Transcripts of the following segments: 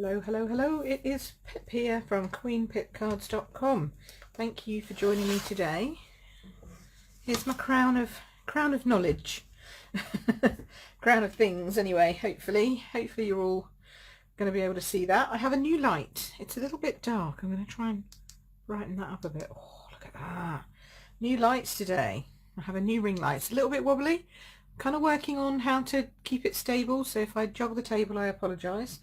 Hello, hello, hello. It is Pip here from queenpipcards.com. Thank you for joining me today. Here's my crown of knowledge. Crown of things anyway, hopefully. Hopefully you're all going to be able to see that. I have a new light. It's a little bit dark. I'm going to try and brighten that up a bit. Oh, look at that. New lights today. I have a new ring light. It's a little bit wobbly. Kind of working on how to keep it stable, so if I jog the table I apologise.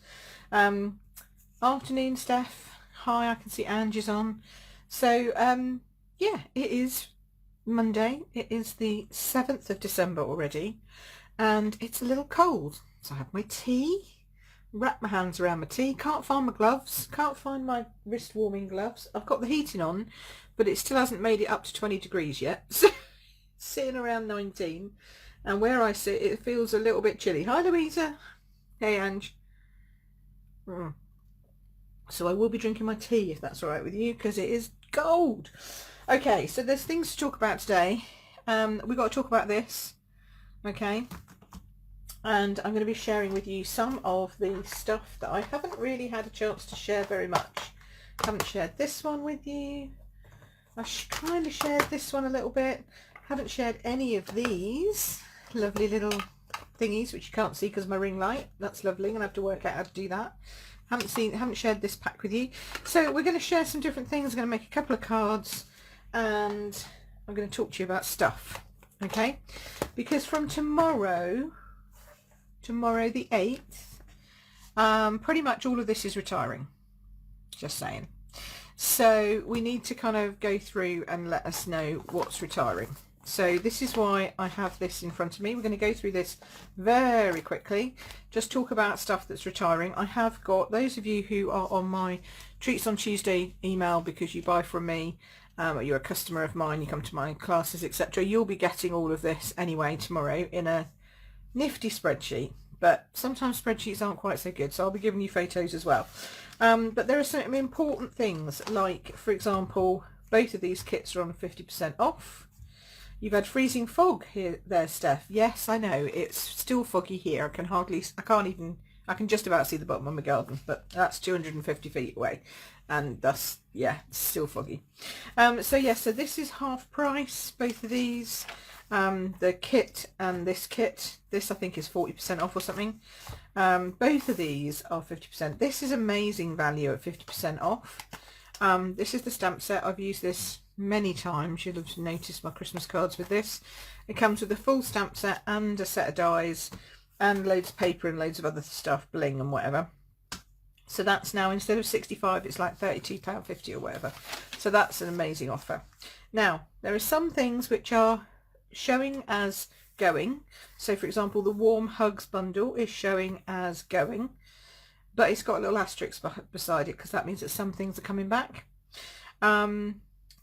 Afternoon, Steph. Hi, I can see Angie's on. So yeah, it is Monday. It is the 7th of December already, and it's a little cold. So I have my tea, wrap my hands around my tea, can't find my gloves, can't find my wrist warming gloves. I've got the heating on, but it still hasn't made it up to 20 degrees yet. So sitting around 19, and where I sit it feels a little bit chilly. Hi Louisa. Hey Ange. So I will be drinking my tea if that's all right with you, because it is cold. Okay, so there's things to talk about today. We've got to talk about this, okay? And I'm going to be sharing with you some of the stuff that I haven't really had a chance to share very much. Haven't shared this one with you. I kind of shared this one a little bit. Haven't shared any of these lovely little thingies, which you can't see because of my ring light. That's lovely. I'm gonna have to work out how to do that. Haven't shared this pack with you. So we're going to share some different things. I'm going to make a couple of cards, and I'm going to talk to you about stuff. Okay, because from tomorrow the 8th, pretty much all of this is retiring. Just saying. So we need to kind of go through and let us know what's retiring. So this is why I have this in front of me. We're going to go through this very quickly, just talk about stuff that's retiring. I have got, those of you who are on my Treats on Tuesday email because you buy from me, or you're a customer of mine, you come to my classes, etc. You'll be getting all of this anyway tomorrow in a nifty spreadsheet, but sometimes spreadsheets aren't quite so good, so I'll be giving you photos as well. But there are some important things, like, for example, both of these kits are on 50% off. You've had freezing fog here, there, Steph. Yes, I know, it's still foggy here. I can just about see the bottom of my garden, but that's 250 feet away, and thus, yeah, it's still foggy. So this is half price, both of these. The kit and this kit, this I think is 40% off or something. Both of these are 50%. This is amazing value at 50% off. This is the stamp set. I've used this many times. You'll have noticed my Christmas cards with this. It comes with a full stamp set and a set of dies and loads of paper and loads of other stuff, bling and whatever. So that's now, instead of 65, it's like £32.50 or whatever. So that's an amazing offer. Now, there are some things which are showing as going. So for example, the Warm Hugs bundle is showing as going, but it's got a little asterisk beside it because that means that some things are coming back.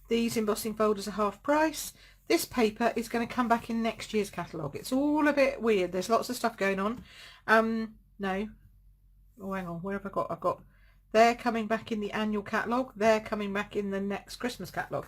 These embossing folders are half price. This paper is going to come back in next year's catalogue. It's all a bit weird. There's lots of stuff going on. No. Oh, hang on. Where have I got? I've got, they're coming back in the annual catalogue. They're coming back in the next Christmas catalogue.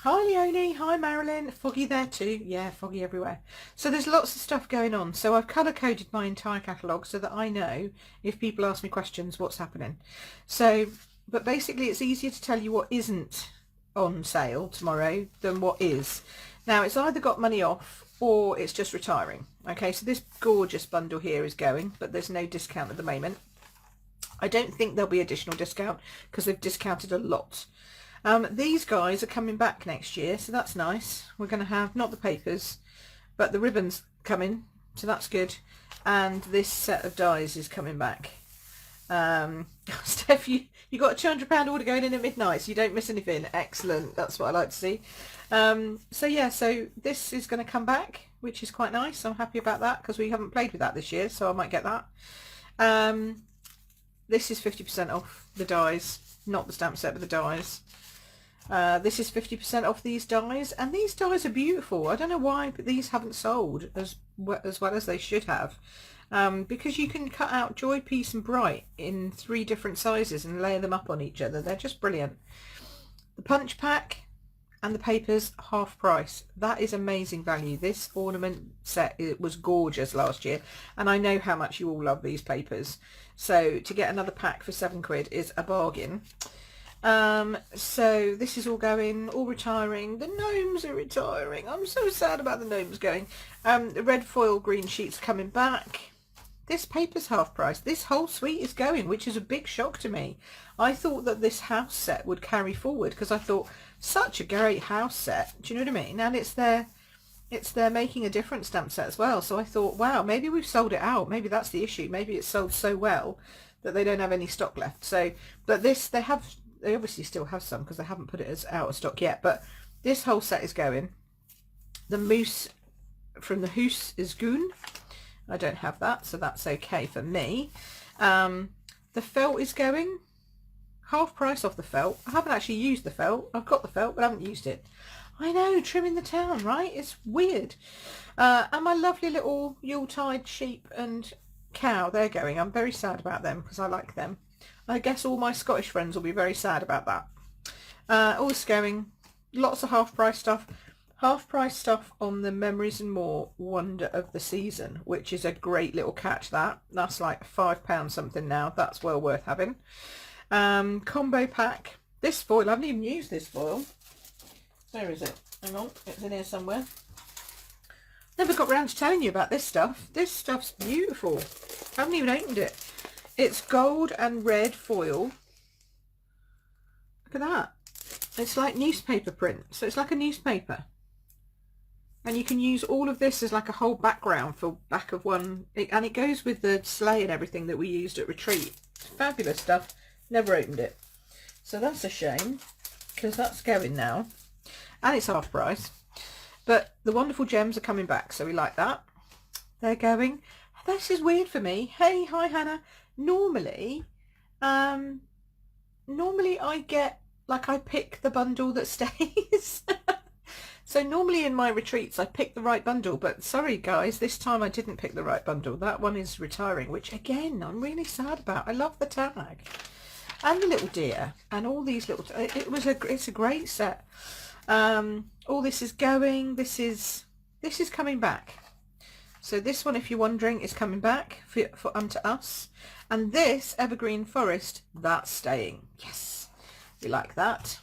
Hi Leonie, hi Marilyn. Foggy there too. Yeah, foggy everywhere. So there's lots of stuff going on. So I've colour coded my entire catalogue so that I know if people ask me questions what's happening. So, but basically it's easier to tell you what isn't on sale tomorrow than what is. Now it's either got money off or it's just retiring. Okay, so this gorgeous bundle here is going, but there's no discount at the moment. I don't think there'll be additional discount because they've discounted a lot. These guys are coming back next year, so that's nice. We're going to have not the papers but the ribbons coming, so that's good. And this set of dies is coming back. Steph, you got a £200 order going in at midnight, so you don't miss anything. Excellent, that's what I like to see. So yeah, so this is going to come back, which is quite nice. I'm happy about that because we haven't played with that this year, so I might get that. This is 50% off the dies, not the stamp set but the dies. This is 50% off these dies, and these dies are beautiful. I don't know why, but these haven't sold as well as they should have. Because you can cut out Joy, Peace and Bright in 3 different sizes and layer them up on each other. They're just brilliant. The punch pack, and the paper's half price. That is amazing value. This ornament set, it was gorgeous last year, and I know how much you all love these papers, so to get another pack for £7 is a bargain. So this is all going, all retiring. The gnomes are retiring. I'm so sad about the gnomes going. The red foil green sheets coming back. This paper's half price. This whole suite is going, which is a big shock to me. I thought that this house set would carry forward, because I thought, such a great house set. Do you know what I mean? And it's their Making a Difference stamp set as well. So I thought, wow, maybe we've sold it out. Maybe that's the issue. Maybe it's sold so well that they don't have any stock left. So, but this, they obviously still have some, because they haven't put it as out of stock yet. But this whole set is going. The moose from the Hoos is Goon. I don't have that, so that's okay for me. The felt is going. Half price off the felt. I haven't actually used the felt. I've got the felt, but I haven't used it. I know, trimming the town, right? It's weird. And my lovely little Yuletide sheep and cow, they're going. I'm very sad about them, because I like them. I guess all my Scottish friends will be very sad about that. All this going. Lots of half price stuff. Half price stuff on the Memories and More Wonder of the Season, which is a great little catch. That's like £5 something now. That's well worth having. Combo pack. This foil, I haven't even used this foil. Where is it? Hang on, it's in here somewhere. Never got round to telling you about this stuff. This stuff's beautiful. I haven't even opened it. It's gold and red foil. Look at that. It's like newspaper print. So it's like a newspaper. And you can use all of this as like a whole background for back of one. And it goes with the sleigh and everything that we used at retreat. Fabulous stuff. Never opened it. So that's a shame, because that's going now. And it's half price. But the wonderful gems are coming back, so we like that. They're going. This is weird for me. Hey, hi Hannah. Normally I get, like, I pick the bundle that stays. So normally in my retreats I pick the right bundle, but sorry guys, this time I didn't pick the right bundle. That one is retiring, which again I'm really sad about. I love the tag and the little deer and all these little, it's a great set. All this is going. This is coming back. So this one, if you're wondering, is coming back for Unto Us. And this Evergreen Forest, that's staying. Yes, we like that.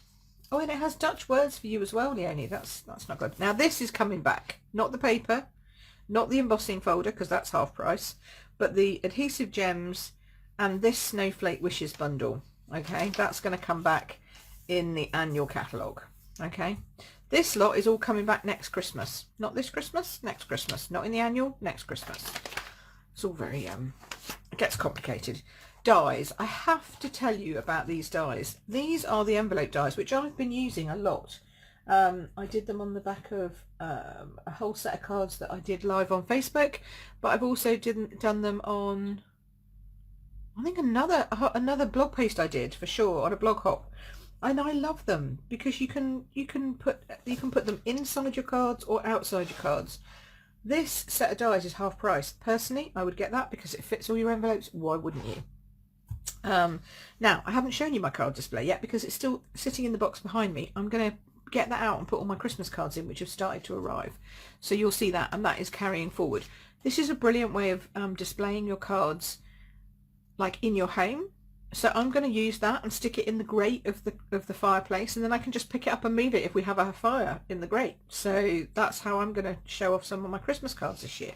Oh, and it has Dutch words for you as well, Leonie. That's not good. Now this is coming back. Not the paper, not the embossing folder, because that's half price, but the adhesive gems and this Snowflake Wishes bundle. Okay, that's going to come back in the annual catalogue. Okay, this lot is all coming back next Christmas. Not this Christmas, next Christmas. Not in the annual, next Christmas. It's all very, it gets complicated. Dies. I have to tell you about these dies. These are the envelope dies, which I've been using a lot. I did them on the back of a whole set of cards that I did live on Facebook, but I've also done them on, I think, another blog post I did, for sure, on a blog hop. And I love them because you can put them inside your cards or outside your cards. This set of dies is half price. Personally, I would get that because it fits all your envelopes. Why wouldn't you? Now, I haven't shown you my card display yet because it's still sitting in the box behind me. I'm going to get that out and put all my Christmas cards in, which have started to arrive. So you'll see that, and that is carrying forward. This is a brilliant way of displaying your cards, like in your home. So I'm going to use that and stick it in the grate of the fireplace, and then I can just pick it up and move it if we have a fire in the grate. So that's how I'm going to show off some of my Christmas cards this year.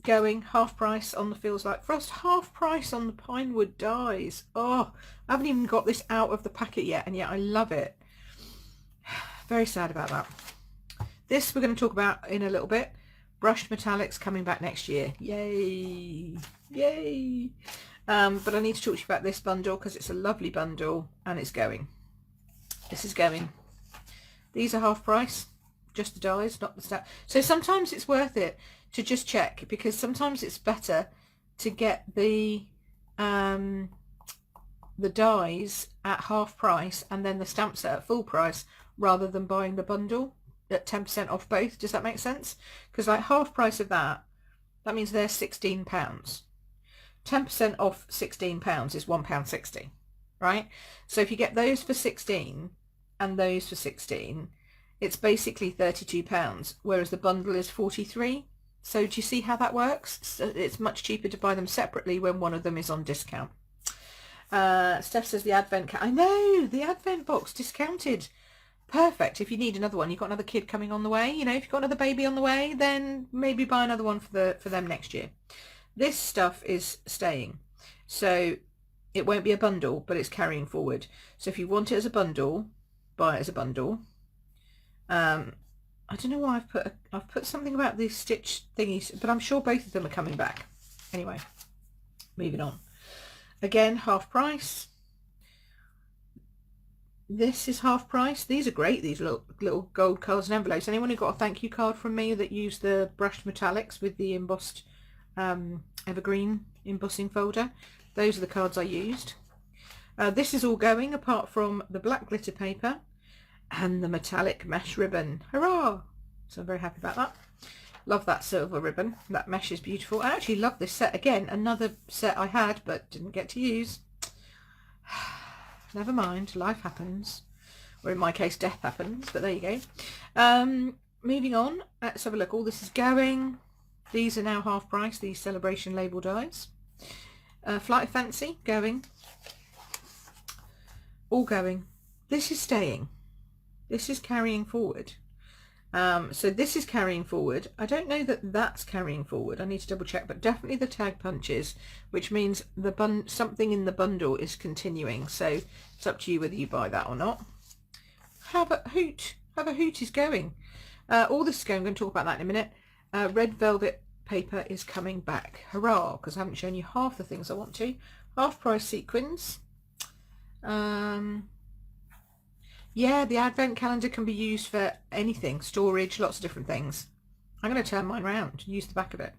Going half price on the Feels Like Frost, half price on the Pinewood dies. Oh, I haven't even got this out of the packet yet, and yet I love it. Very sad about that. This we're going to talk about in a little bit. Brushed metallics coming back next year. Yay! Yay! But I need to talk to you about this bundle because it's a lovely bundle and it's going. This is going. These are half price, just the dies, not the stamp. So sometimes it's worth it to just check, because sometimes it's better to get the dies at half price and then the stamp set at full price, rather than buying the bundle at 10% off both. Does that make sense? Because like half price of that means they're £16. 10% off £16 is £1.60, right? So if you get those for 16 and those for 16, it's basically £32, whereas the bundle is 43. So do you see how that works? So it's much cheaper to buy them separately when one of them is on discount. Steph says the Advent... I know, the Advent box discounted. Perfect. If you need another one, you've got another kid coming on the way, you know, if you've got another baby on the way, then maybe buy another one for them next year. This stuff is staying. So it won't be a bundle, but it's carrying forward. So if you want it as a bundle, buy it as a bundle. I don't know why I've put something about these stitch thingies, but I'm sure both of them are coming back. Anyway, moving on. Again, half price. This is half price. These are great, these little gold cards and envelopes. Anyone who got a thank you card from me that used the brushed metallics with the embossed evergreen embossing folder, those are the cards I used. This is all going, apart from the black glitter paper and the metallic mesh ribbon. Hurrah! So I'm very happy about that. Love that silver ribbon. That mesh is beautiful. I actually love this set. Again, another set I had but didn't get to use. Never mind, life happens. Or in my case, death happens, but there you go. Moving on, let's have a look. All this is going. These are now half price, these celebration label dies. Flight of Fancy, going. All going. This is staying. This is carrying forward. So this is carrying forward. I don't know that that's carrying forward. I need to double check, but definitely the tag punches, which means the something in the bundle is continuing. So it's up to you whether you buy that or not. Have a Hoot. Have a Hoot is going. All this is going. I'm going to talk about that in a minute. Red velvet paper is coming back. Hurrah, because I haven't shown you half the things I want to. Half price sequins. Yeah, the advent calendar can be used for anything, storage, lots of different things. I'm going to turn mine around, use the back of it.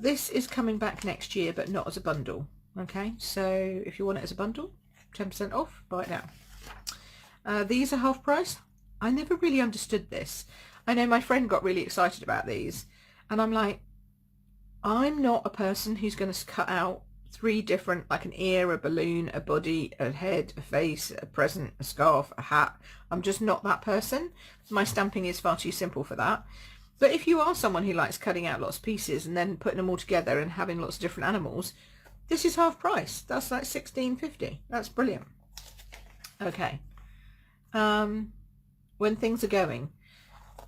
This is coming back next year, but not as a bundle. Okay, so if you want it as a bundle, 10% off, buy it now. These are half price. I never really understood this. I know my friend got really excited about these, and I'm like, I'm not a person who's going to cut out 3 different, like an ear, a balloon, a body, a head, a face, a present, a scarf, a hat. I'm just not that person. My stamping is far too simple for that. But if you are someone who likes cutting out lots of pieces and then putting them all together and having lots of different animals, this is half price. That's like $16.50. That's brilliant. Okay. When things are going.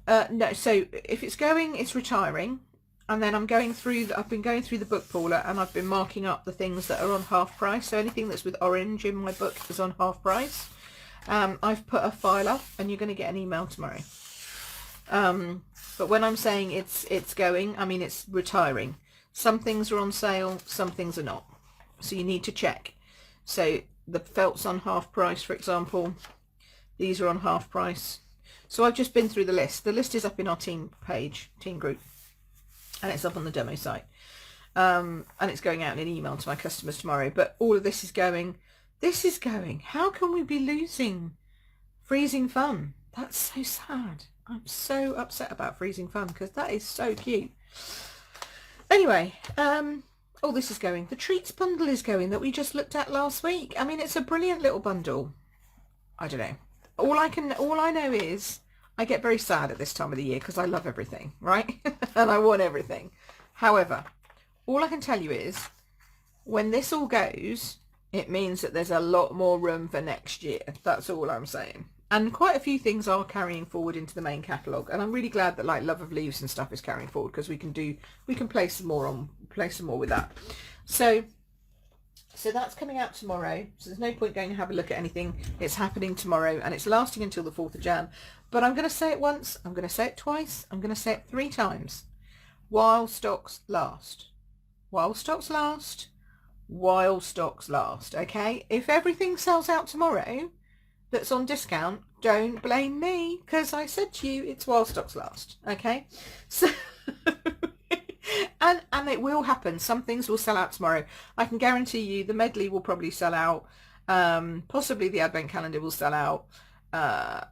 No, so if it's going, it's retiring. And then I've been going through the book pooler, and I've been marking up the things that are on half price. So anything that's with orange in my book is on half price. I've put a file up, and you're going to get an email tomorrow. But when I'm saying it's going, I mean it's retiring. Some things are on sale, some things are not. So you need to check. So the felt's on half price, for example. These are on half price. So I've just been through the list. The list is up in our team page, team group. And it's up on the demo site, and it's going out in an email to my customers tomorrow. But all of this is going. This is going. How can we be losing Freezing Fun? That's so sad. I'm so upset about Freezing Fun because that is so cute. Anyway, all this is going. The treats bundle is going that we just looked at last week. I mean, it's a brilliant little bundle. I don't know. All I know is I get very sad at this time of the year because I love everything, right? And I want everything. However, all I can tell you is when this all goes, it means that there's a lot more room for next year. That's all I'm saying. And quite a few things are carrying forward into the main catalogue. And I'm really glad that like Love of Leaves and stuff is carrying forward because we can play some more with that. So that's coming out tomorrow. So there's no point going to have a look at anything. It's happening tomorrow and it's lasting until the 4th of Jan. But I'm going to say it once, I'm going to say it twice, I'm going to say it 3 times. While stocks last. While stocks last. While stocks last. Okay? If everything sells out tomorrow that's on discount, don't blame me because I said to you it's while stocks last. Okay? So... And it will happen. Some things will sell out tomorrow. I can guarantee you the medley will probably sell out. Possibly the advent calendar will sell out.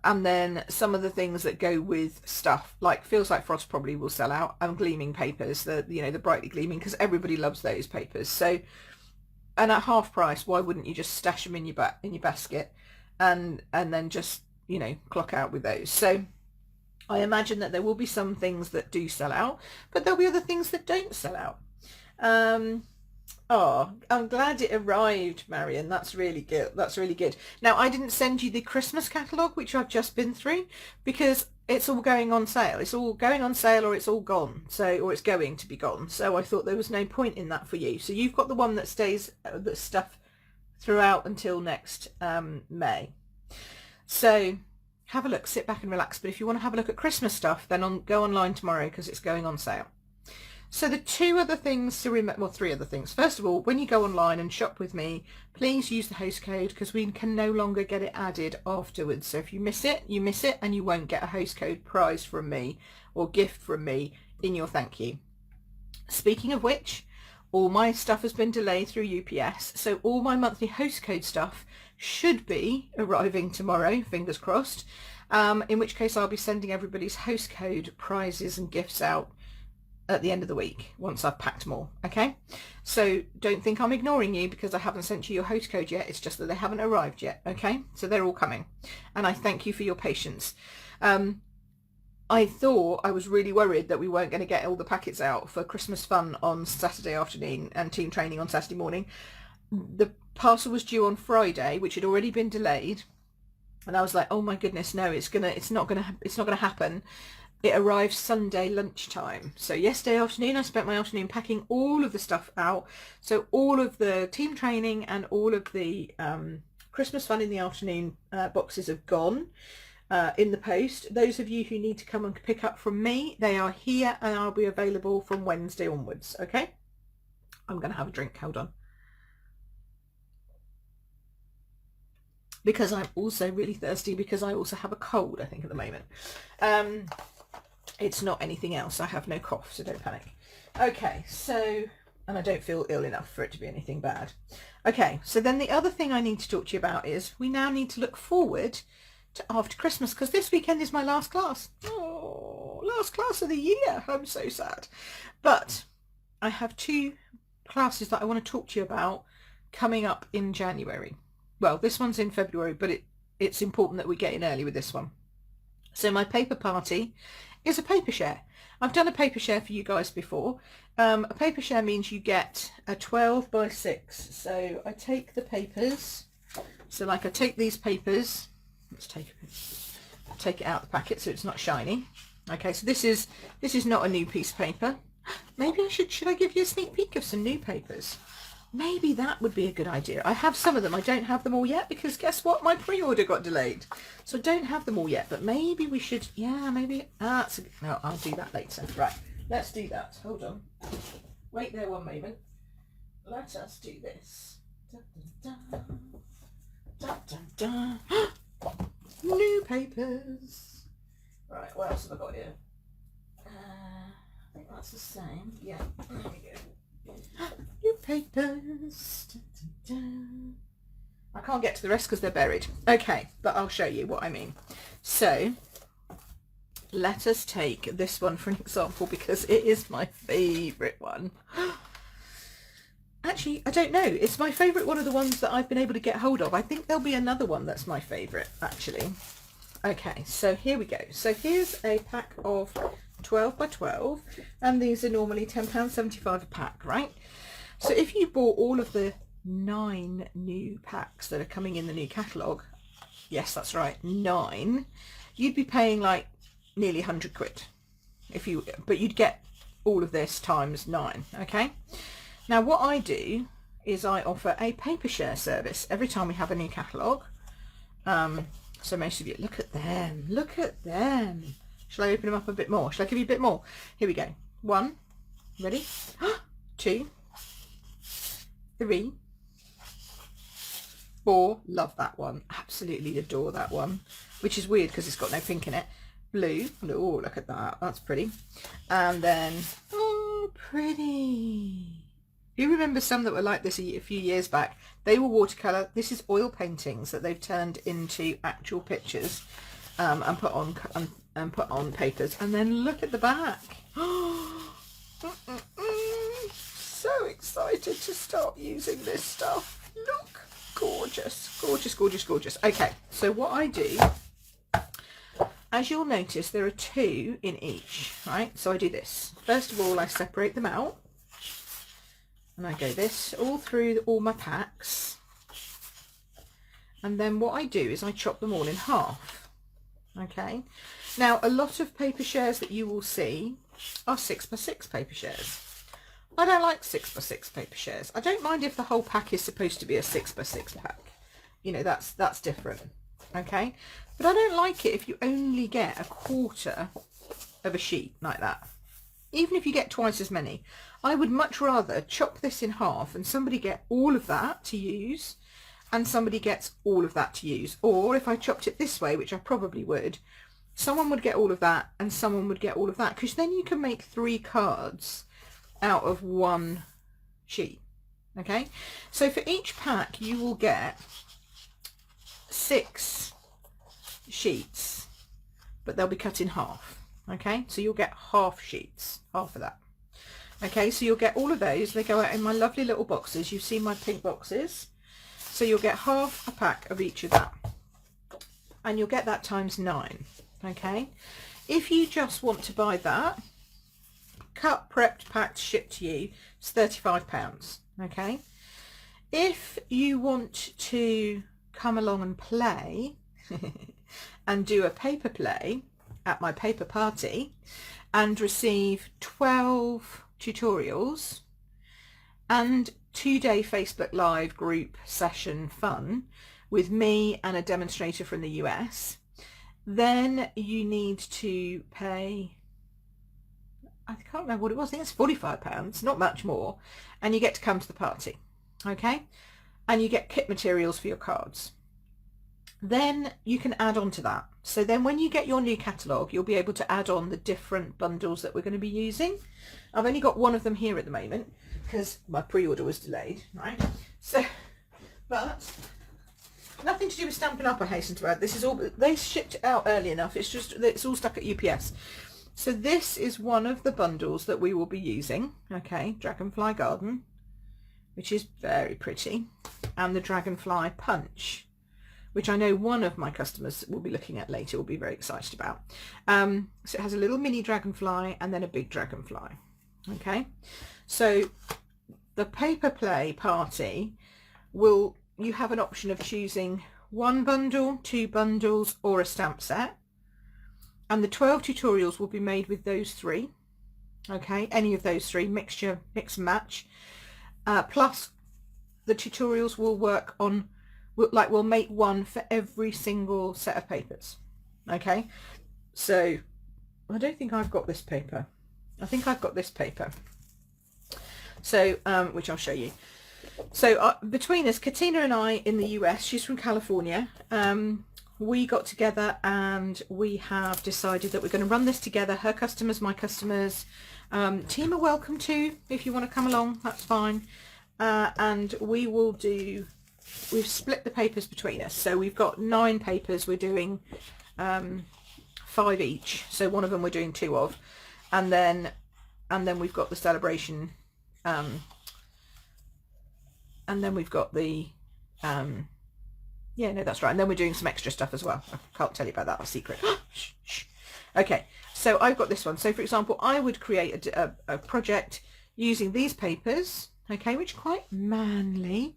And then some of the things that go with stuff like Feels Like Frost probably will sell out. And gleaming papers, the brightly gleaming, because everybody loves those papers. So, and at half price, why wouldn't you just stash them in your basket and then just you know, clock out with those. So I imagine that there will be some things that do sell out, but there'll be other things that don't sell out. Oh, I'm glad it arrived, Marion. That's really good. That's really good. Now, I didn't send you the Christmas catalogue, which I've just been through, because it's all going on sale. It's all going on sale, or it's all gone. So, or it's going to be gone. So I thought there was no point in that for you. So you've got the one that stays, that stuff throughout until next May. So have a look, sit back and relax. But if you want to have a look at Christmas stuff, then go online tomorrow because it's going on sale. So the two other things to remember, well, three other things. First of all, when you go online and shop with me, please use the host code because we can no longer get it added afterwards. So if you miss it, and you won't get a host code prize from me or gift from me in your thank you. Speaking of which, all my stuff has been delayed through UPS. So all my monthly host code stuff should be arriving tomorrow, fingers crossed, in which case I'll be sending everybody's host code prizes and gifts out at the end of the week once I've packed more. Okay, so don't think I'm ignoring you because I haven't sent you your host code yet. It's just that they haven't arrived yet. Okay, so they're all coming, and I thank you for your patience. I thought, I was really worried that we weren't going to get all the packets out for Christmas fun on Saturday afternoon and team training on Saturday morning. The parcel was due on Friday, which had already been delayed, and I was like, oh my goodness, no, it's not gonna happen. It arrived Sunday lunchtime. So yesterday afternoon, I spent my afternoon packing all of the stuff out. So all of the team training and all of the Christmas fun in the afternoon boxes have gone in the post. Those of you who need to come and pick up from me, they are here and I'll be available from Wednesday onwards. Okay? I'm going to have a drink. Hold on. Because I'm also really thirsty because I also have a cold, I think, at the moment. It's not anything else. I have no cough, so don't panic. Okay, so, and I don't feel ill enough for it to be anything bad. Okay, so then the other thing I need to talk to you about is we now need to look forward to after Christmas because this weekend is my last class. Oh, last class of the year. I'm so sad. But I have two classes that I want to talk to you about coming up in January. Well, this one's in February, but it's important that we get in early with this one. So my paper party is a paper share. I've done a paper share for you guys before. A paper share means you get a 12 by 6. So I take the papers. So like I take these papers. Let's take it out of the packet so it's not shiny. Okay, so this is not a new piece of paper. Maybe should I give you a sneak peek of some new papers? Maybe that would be a good idea. I have some of them. I don't have them all yet because guess what? My pre-order got delayed. So I don't have them all yet, but maybe we should, yeah, maybe, no, I'll do that later. Right, let's do that. Hold on. Wait there one moment. Let us do this. Da, da, da. Da, da, da. New papers. Right, what else have I got here? I think that's the same. Yeah, there we go. New papers. Da, da, da. I can't get to the rest because they're buried. Okay, but I'll show you what I mean. So let us take this one for an example because it is my favourite one. Actually, I don't know. It's my favourite one of the ones that I've been able to get hold of. I think there'll be another one that's my favourite, actually. Okay, so here we go. So here's a pack of 12 by 12, and these are normally £10.75 a pack, right? So if you bought all of the 9 new packs that are coming in the new catalogue, yes, that's right, 9, you'd be paying like nearly 100 quid. But you'd get all of this times 9, okay? Now what I do is I offer a paper share service every time we have a new catalogue. So most of you, look at them, look at them. Shall I open them up a bit more? Shall I give you a bit more? Here we go. 1, ready? 2, 3, 4, love that one. Absolutely adore that one. Which is weird because it's got no pink in it. Blue, oh look at that, that's pretty. And then, oh pretty. You remember some that were like this a few years back? They were watercolour. This is oil paintings that they've turned into actual pictures and put on papers. And then look at the back. So excited to start using this stuff. Look, gorgeous, gorgeous, gorgeous, gorgeous. Okay, so what I do as you'll notice, there are 2 in each, right? So I do this. First of all, I separate them out, and I go this all through all my packs. And then what I do is I chop them all in half. Okay. Now, a lot of paper shares that you will see are 6x6 paper shares. I don't like 6x6 paper shares. I don't mind if the whole pack is supposed to be a 6x6 pack. You know, that's different. Okay. But I don't like it if you only get a quarter of a sheet like that. Even if you get twice as many. I would much rather chop this in half and somebody get all of that to use, and somebody gets all of that to use. Or if I chopped it this way, which I probably would, someone would get all of that and someone would get all of that, because then you can make 3 cards out of 1 sheet. Okay, so for each pack you will get 6 sheets, but they'll be cut in half. Okay, so you'll get half sheets, half of that. Okay, so you'll get all of those. They go out in my lovely little boxes. You've seen my pink boxes. So you'll get half a pack of each of that, and you'll get that times 9. Okay, if you just want to buy that cut, prepped, packed, shipped to you, it's £35. Okay, if you want to come along and play and do a paper play at my paper party and receive 12 tutorials and 2-day Facebook Live group session fun with me and a demonstrator from the US, then you need to pay, I can't remember what it was, I think it's £45, not much more, and you get to come to the party. Okay, and you get kit materials for your cards. Then you can add on to that. So then when you get your new catalogue, you'll be able to add on the different bundles that we're going to be using. I've only got one of them here at the moment because my pre-order was delayed, right? So, but nothing to do with Stampin' Up, I hasten to add. This is all, they shipped it out early enough. It's just, it's all stuck at UPS. So this is one of the bundles that we will be using. Okay, Dragonfly Garden, which is very pretty, and the Dragonfly Punch, which I know one of my customers will be looking at later, will be very excited about. So it has a little mini dragonfly and then a big dragonfly. Okay, so the paper play party will, you have an option of choosing 1 bundle, 2 bundles, or a stamp set. And the 12 tutorials will be made with those 3. Okay, any of those 3, mix and match. Plus the tutorials will work on, we'll make one for every single set of papers. Okay, so I don't think I've got this paper. I think I've got this paper. So, which I'll show you. So between us, Katina and I in the US, she's from California, we got together and we have decided that we're going to run this together. Her customers, my customers. Team are welcome too, if you want to come along, that's fine. And we will do, we've split the papers between us. So we've got 9 papers, we're doing 5 each. So one of them we're doing 2 of. And then we've got the celebration, and then we've got the, yeah, no, that's right. And then we're doing some extra stuff as well. I can't tell you about that, a secret. Shh, shh. Okay, so I've got this one. So for example, I would create a project using these papers, okay, which are quite manly.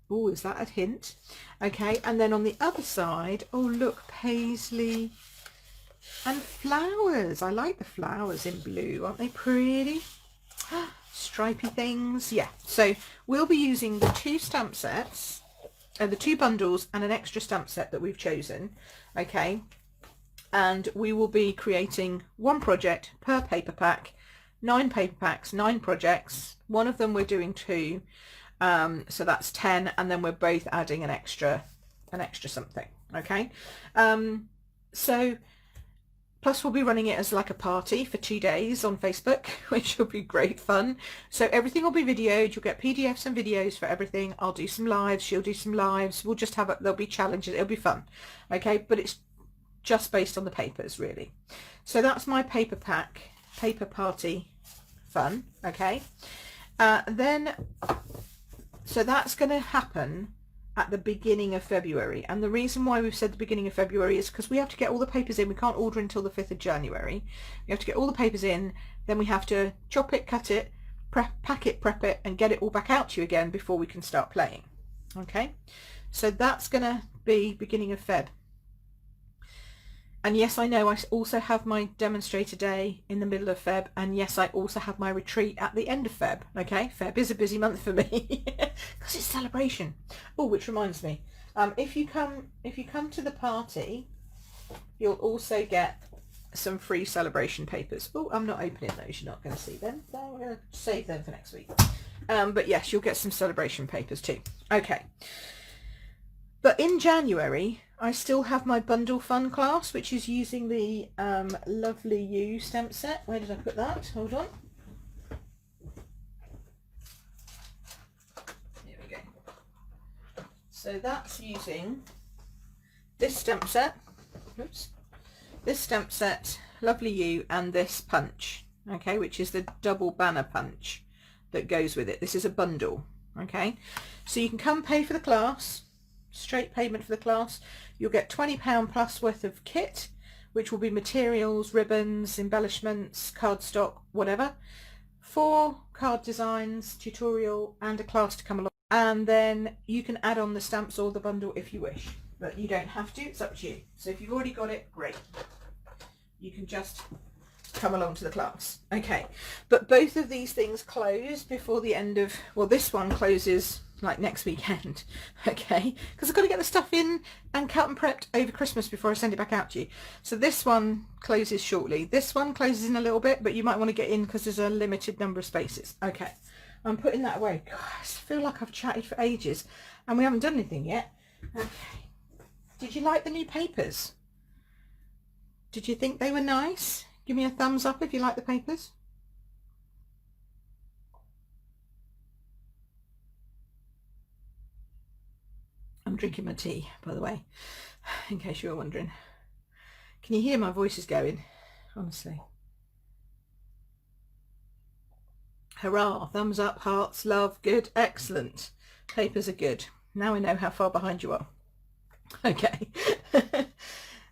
Oh, is that a hint? Okay, and then on the other side, oh look, paisley and flowers. I like the flowers in blue, aren't they pretty? Stripy things. Yeah, so we'll be using the 2 stamp sets, the 2 bundles and an extra stamp set that we've chosen. Okay, and we will be creating 1 project per paper pack, 9 paper packs, 9 projects. One of them we're doing 2, so that's 10, and then we're both adding an extra something. Okay, so plus we'll be running it as like a party for 2 days on Facebook, which will be great fun. So everything will be videoed. You'll get PDFs and videos for everything. I'll do some lives, she'll do some lives. We'll just have there'll be challenges. It'll be fun. Okay, but it's just based on the papers really. So that's my paper pack, paper party fun. Okay, then so that's going to happen at the beginning of February. And the reason why we've said the beginning of February is because we have to get all the papers in. We can't order until the 5th of January. We have to get all the papers in, then we have to chop it, cut it, pack it, prep it, and get it all back out to you again before we can start playing. Okay, so that's gonna be beginning of Feb. And yes, I know I also have my demonstrator day in the middle of Feb, and yes, I also have my retreat at the end of Feb. Okay, Feb is a busy month for me because it's celebration. Oh, which reminds me, if you come to the party, you'll also get some free celebration papers. Oh, I'm not opening those. You're not going to see them. So I'm going to save them for next week. But yes, you'll get some celebration papers too. Okay. But in January, I still have my Bundle Fun class, which is using the Lovely You stamp set. Where did I put that? Hold on. Here we go. So that's using this stamp set. Oops. This stamp set, Lovely You, and this punch, okay, which is the double banner punch that goes with it. This is a bundle, okay. So you can come pay for the class, straight payment for the class. You'll get £20 plus worth of kit, which will be materials, ribbons, embellishments, cardstock, whatever. 4 card designs, tutorial, and a class to come along. And then you can add on the stamps or the bundle if you wish, but you don't have to, it's up to you. So if you've already got it, great. You can just come along to the class. Okay, but both of these things close before the end of, well, this one closes like next weekend, okay, because I've got to get the stuff in and cut and prepped over Christmas before I send it back out to you. So this one closes shortly. This one closes in a little bit, but you might want to get in because there's a limited number of spaces. Okay, I'm putting that away. God, I feel like I've chatted for ages and we haven't done anything yet. Okay, did you like the new papers? Did you think they were nice? Give me a thumbs up if you like the papers. I'm drinking my tea, by the way, in case you were wondering. Can you hear my voice is going? Honestly. Hurrah, thumbs up, hearts, love, good, excellent. Papers are good. Now we know how far behind you are. Okay.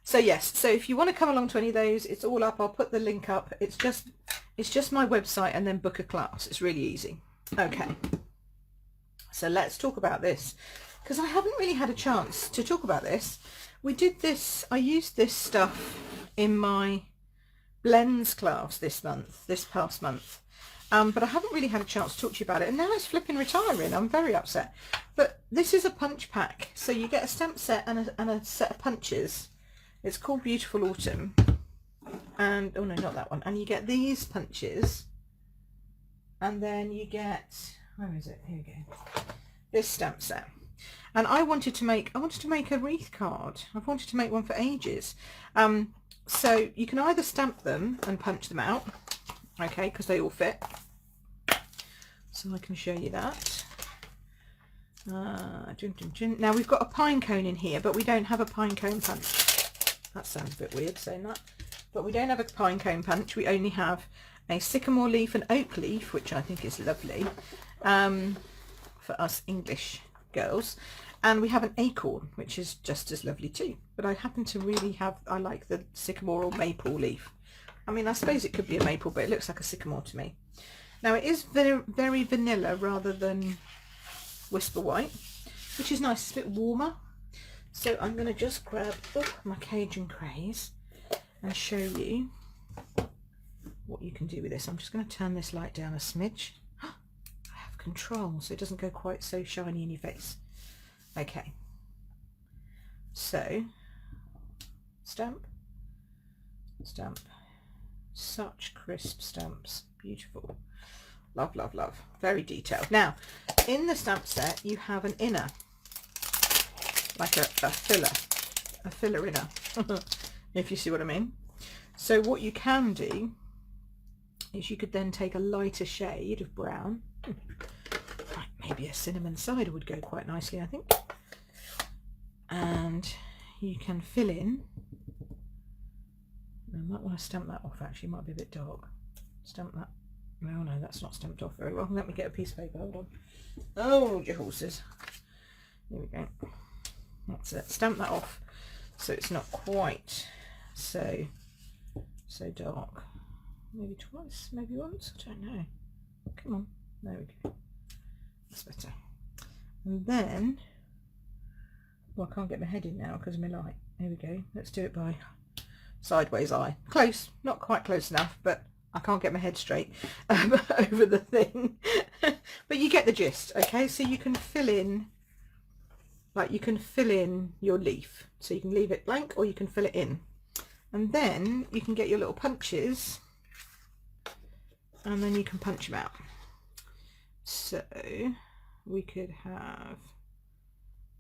So yes, so if you want to come along to any of those, it's all up. I'll put the link up. It's just my website and then book a class. It's really easy. Okay. So let's talk about this, because I haven't really had a chance to talk about this. We did this, I used this stuff in my blends class this past month. But I haven't really had a chance to talk to you about it, and now it's flipping retiring. I'm very upset. But this is a punch pack. So you get a stamp set and a set of punches. It's called Beautiful Autumn, and oh no, not that one. And you get these punches, and then you get, where is it? Here we go. This stamp set. And I wanted to make a wreath card. I've wanted to make one for ages. So you can either stamp them and punch them out, okay, because they all fit. So I can show you that. Now we've got a pine cone in here, but we don't have a pine cone punch. That sounds a bit weird saying that, but we don't have a pine cone punch. We only have a sycamore leaf and oak leaf, which I think is lovely for us English girls, and we have an acorn, which is just as lovely too. But I happen to really I like the sycamore or maple leaf. I mean, I suppose it could be a maple, but it looks like a sycamore to me. Now it is very, very vanilla rather than Whisper White, which is nice. It's a bit warmer. So I'm going to just grab my Cajun Craze and show you what you can do with this. I'm just going to turn this light down a smidge. I have control, so it doesn't go quite so shiny in your face. Okay. So, stamp, stamp. Such crisp stamps. Beautiful. Love, love, love. Very detailed. Now, in the stamp set, you have an inner. Like a filler inner, if you see what I mean. So what you can do is you could then take a lighter shade of brown, like maybe a cinnamon cider would go quite nicely, I think, and you can fill in. I might want to stamp that off, actually. It might be a bit dark. Stamp that. Oh no, that's not stamped off very well. Let me get a piece of paper, hold on. Oh, your horses. There we go. That's it. Stamp that off so it's not quite so dark. Maybe twice, maybe once, I don't know. Come on, there we go. That's better. And then, well, I can't get my head in now because of my light. There we go. Let's do it by sideways eye. Close, not quite close enough, but I can't get my head straight over the thing. But you get the gist, okay? So you can fill in, like you can fill in your leaf. So you can leave it blank or you can fill it in. And then you can get your little punches and then you can punch them out. So we could have,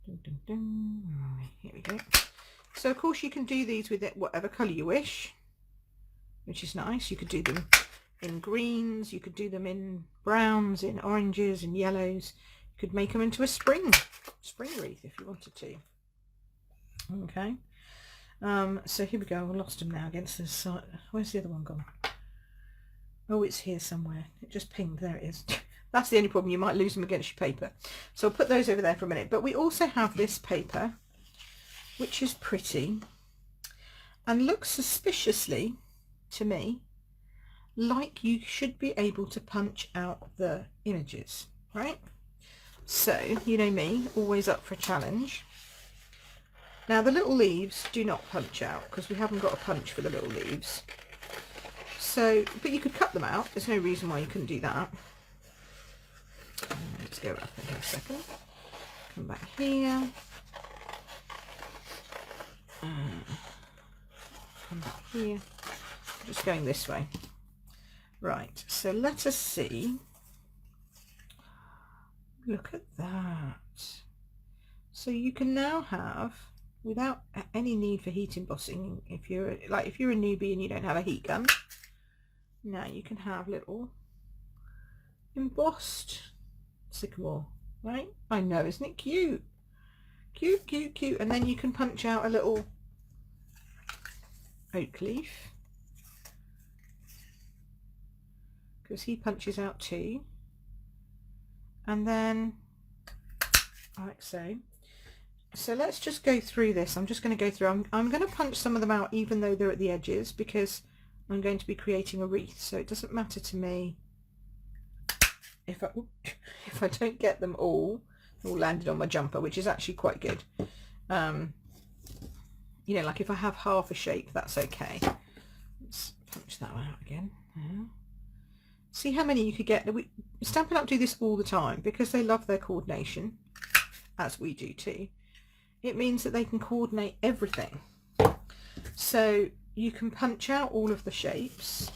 here we go. So of course you can do these with it whatever colour you wish, which is nice. You could do them in greens, you could do them in browns, in oranges and yellows. You could make them into a spring wreath if you wanted to. Okay. So here we go. I lost them now against this side. Where's the other one gone? Oh, it's here somewhere. It just pinged. There it is. That's the only problem. You might lose them against your paper. So I'll put those over there for a minute. But we also have this paper, which is pretty and looks suspiciously, to me, like you should be able to punch out the images, right? So, you know me, always up for a challenge. Now the little leaves do not punch out because we haven't got a punch for the little leaves. So, but you could cut them out. There's no reason why you couldn't do that. Let's go up in a second. Come back here. Come back here. Just going this way. Right, so let us see. Look at that. So you can now have, without any need for heat embossing, if you're a newbie and you don't have a heat gun, now you can have little embossed sycamore, right? I know, isn't it cute? Cute, cute, cute. And then you can punch out a little oak leaf, because he punches out too. And then like so. So let's just go through this. I'm just going to go through. I'm going to punch some of them out even though they're at the edges, because I'm going to be creating a wreath, so it doesn't matter to me if I don't get them all landed on my jumper, which is actually quite good. You know, like if I have half a shape, that's okay. Let's punch that one out again. Yeah. See how many you could get. Stampin' Up do this all the time because they love their coordination, as we do too. It means that they can coordinate everything. So you can punch out all of the shapes.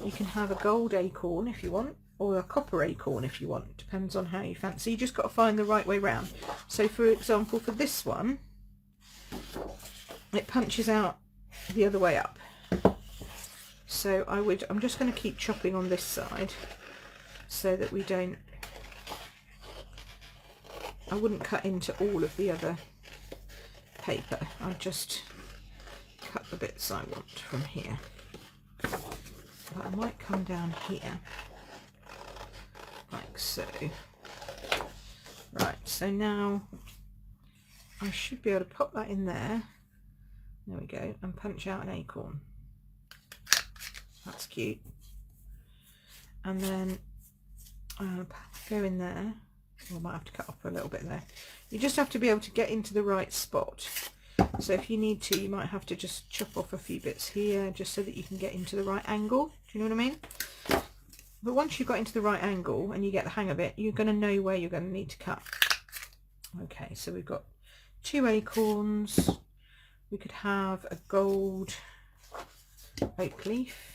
You can have a gold acorn if you want, or a copper acorn if you want. Depends on how you fancy. You just got to find the right way round. So for example, for this one, it punches out the other way up. So I'm just going to keep chopping on this side so that we don't, I wouldn't cut into all of the other paper. I'll just cut the bits I want from here. But I might come down here like so. Right, so now I should be able to pop that in there. There we go, and punch out an acorn. That's cute. And then go in there. Well, I might have to cut off a little bit there. You just have to be able to get into the right spot. So if you need to, you might have to just chop off a few bits here just so that you can get into the right angle. Do you know what I mean? But once you've got into the right angle and you get the hang of it, you're going to know where you're going to need to cut. Okay, so we've got 2 acorns. We could have a gold oak leaf.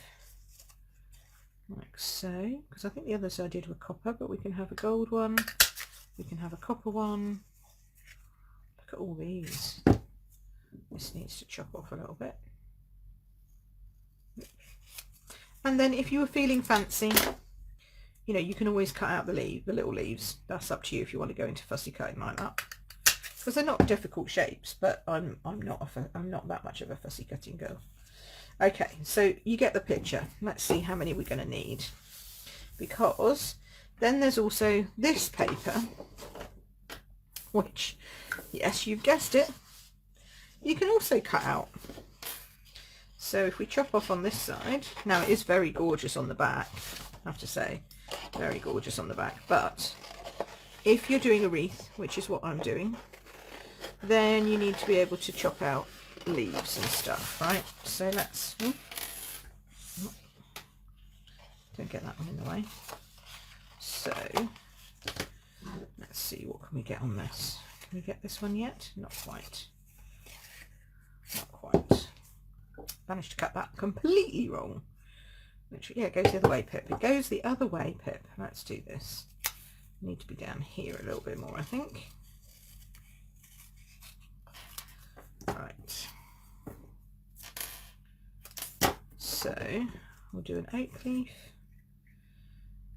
Like so, because I think the others I did were copper, but we can have a gold one, we can have a copper one. Look at all these. This needs to chop off a little bit. And then if you were feeling fancy, you know, you can always cut out the little leaves. That's up to you if you want to go into fussy cutting like that, because they're not difficult shapes, but I'm not that much of a fussy cutting girl. Okay, so you get the picture. Let's see how many we're going to need, because then there's also this paper, which, yes, you've guessed it, you can also cut out. So if we chop off on this side, now it is very gorgeous on the back, I have to say, very gorgeous on the back, but if you're doing a wreath, which is what I'm doing, then you need to be able to chop out leaves and stuff, right? So let's, don't get that one in the way. So let's see, what can we get on this? Can we get this one yet? Not quite. Not quite. Managed to cut that completely wrong. Which, yeah, it goes the other way, Pip. It goes the other way, Pip. Let's do this. Need to be down here a little bit more, I think. Right. So we'll do an oak leaf.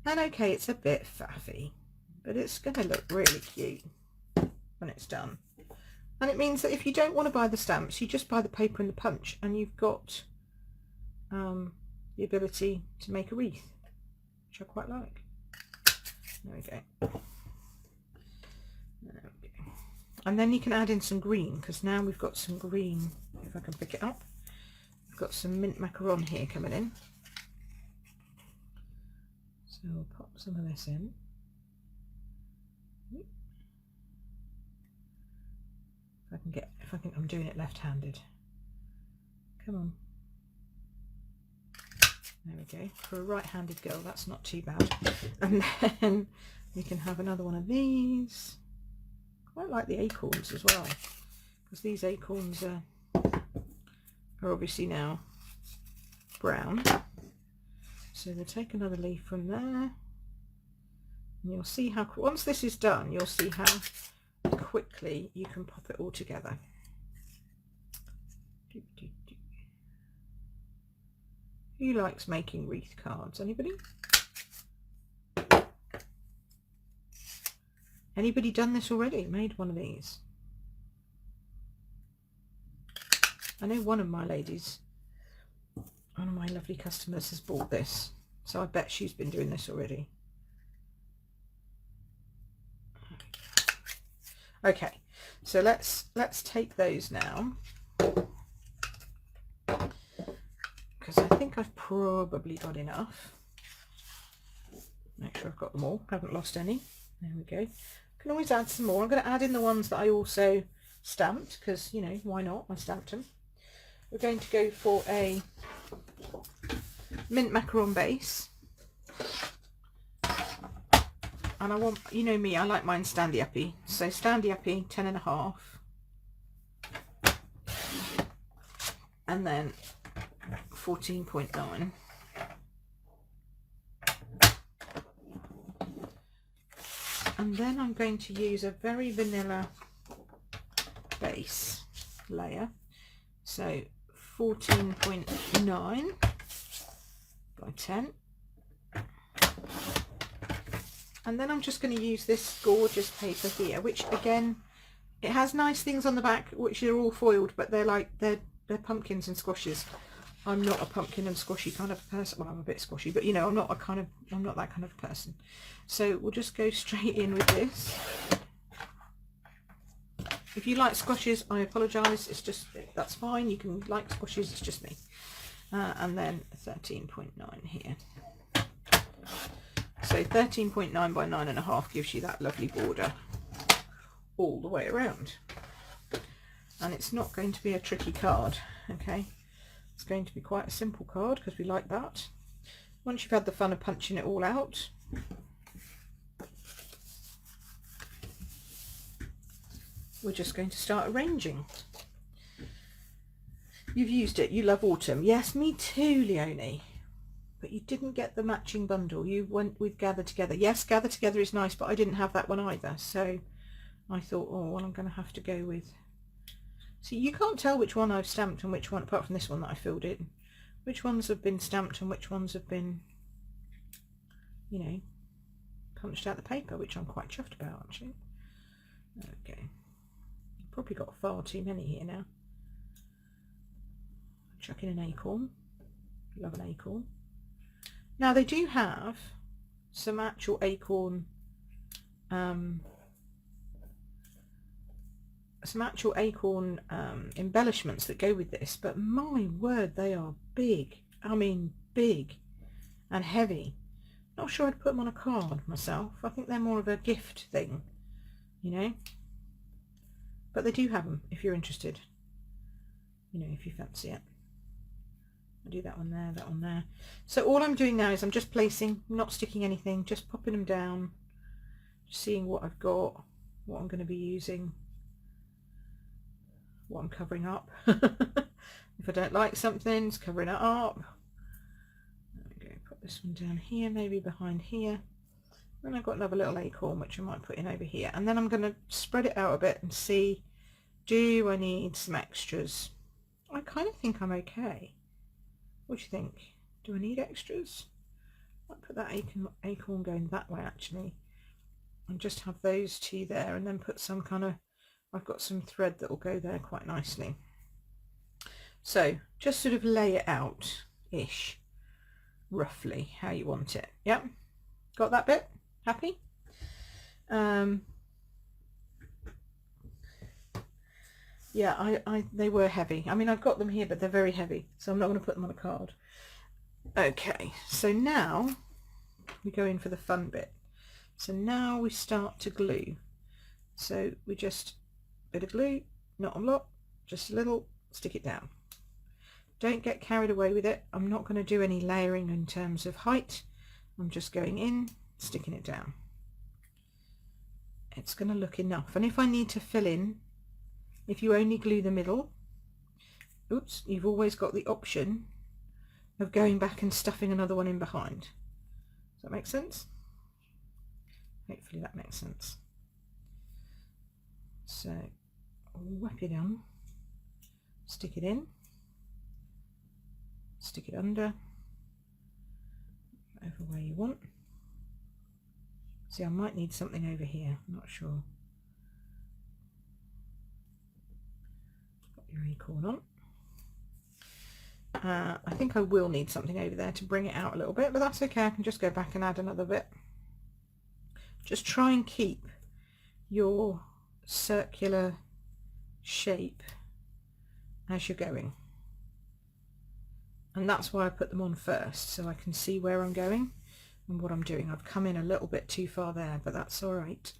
And okay, it's a bit faffy, but it's going to look really cute when it's done. And it means that if you don't want to buy the stamps, you just buy the paper and the punch, and you've got the ability to make a wreath, which I quite like. There we go. There we go. And then you can add in some green, because now we've got some green. If I can pick it up, we've got some mint macaron here coming in. So we'll pop some of this in. I'm doing it left-handed. Come on. There we go. For a right-handed girl, that's not too bad. And then we can have another one of these. Quite like the acorns as well, because these acorns are obviously now brown. So we'll take another leaf from there, and you'll see how, once this is done, you'll see how quickly you can pop it all together. Who likes making wreath cards? Anybody? Anybody done this already? Made one of these? I know one of my ladies, one of my lovely customers has bought this, so I bet she's been doing this already. Okay, so let's take those now, because I think I've probably got enough. Make sure I've got them all, haven't lost any. There we go. Can always add some more. I'm going to add in the ones that I also stamped, because, you know, why not? I stamped them. We're going to go for a mint macaron base. And I want, you know me, I like mine standy uppy. So standy uppy, 10.5. And then 14.9. And then I'm going to use a very vanilla base layer. So 14.9 by 10. And then I'm just going to use this gorgeous paper here, which again, it has nice things on the back, which are all foiled, but they're pumpkins and squashes. I'm not a pumpkin and squashy kind of person. Well, I'm a bit squashy, but you know, I'm not that kind of person. So we'll just go straight in with this. If you like squashes, I apologise. It's just, that's fine. You can like squashes. It's just me. And then 13.9 here. So 13.9 by 9.5 gives you that lovely border all the way around. And it's not going to be a tricky card, okay? It's going to be quite a simple card because we like that. Once you've had the fun of punching it all out, we're just going to start arranging. You've used it. You love autumn. Yes, me too, Leonie. But you didn't get the matching bundle. You went with Gather Together. Yes, Gather Together is nice, but I didn't have that one either. So I thought, oh, well, I'm going to have to go with... See, you can't tell which one I've stamped and which one, apart from this one that I filled in, which ones have been stamped and which ones have been, you know, punched out the paper, which I'm quite chuffed about, actually. Okay. Probably got far too many here now. Chuck in an acorn. Love an acorn. Now they do have some actual acorn some actual acorn embellishments that go with this, but my word, they are big. I mean big and heavy. Not sure I'd put them on a card myself. I think they're more of a gift thing, you know, but they do have them if you're interested, you know, if you fancy it. I'll do that one there, that one there. So all I'm doing now is I'm just placing, not sticking anything, just popping them down, seeing what I've got, what I'm going to be using, what I'm covering up. If I don't like something, it's covering it up. There we go, put this one down here, maybe behind here. Then I've got another little acorn which I might put in over here, and then I'm going to spread it out a bit and see, do I need some extras? I kind of think I'm okay. What do you think? Do I need extras? I'll put that acorn going that way actually, and just have those two there, and then put some kind of, I've got some thread that will go there quite nicely. So just sort of lay it out ish, roughly how you want it. Yep, got that bit? Happy? Yeah, they were heavy. I mean, I've got them here, but they're very heavy, so I'm not going to put them on a card. Okay, so now we go in for the fun bit. So now we start to glue. So we just, bit of glue, not a lot, just a little, stick it down. Don't get carried away with it. I'm not going to do any layering in terms of height. I'm just going in, sticking it down. It's going to look enough. And if I need to fill in, if you only glue the middle, oops, you've always got the option of going back and stuffing another one in behind. Does that make sense? Hopefully that makes sense. So whack it on, stick it in, stick it under, over where you want. See, I might need something over here, I'm not sure. Got your acorn on. I think I will need something over there to bring it out a little bit, but that's okay, I can just go back and add another bit. Just try and keep your circular shape as you're going, and that's why I put them on first, so I can see where I'm going and what I'm doing. I've come in a little bit too far there, but that's all right.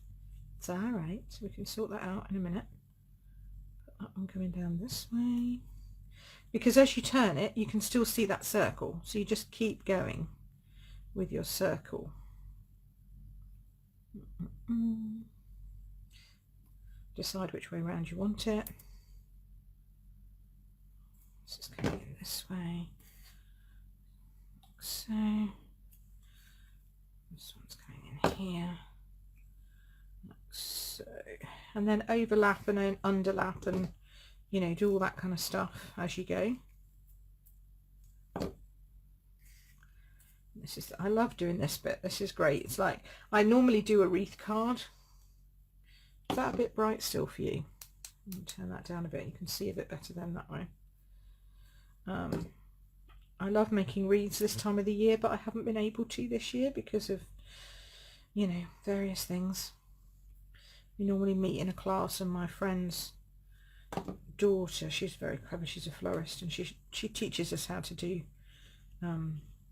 It's all right, we can sort that out in a minute. Put that one coming down this way, because as you turn it you can still see that circle, so you just keep going with your circle. Decide which way around you want it. This is coming in this way, like so. This one's coming in here, like so. And then overlap and then underlap, and you know, do all that kind of stuff as you go. This is, I love doing this bit. This is great. It's like, I normally do a wreath card. Is that a bit bright still for you? Turn that down a bit. You can see a bit better then that way. I love making wreaths this time of the year, but I haven't been able to this year because of, you know, various things. We normally meet in a class, and my friend's daughter, she's very clever, she's a florist, and she teaches us how to do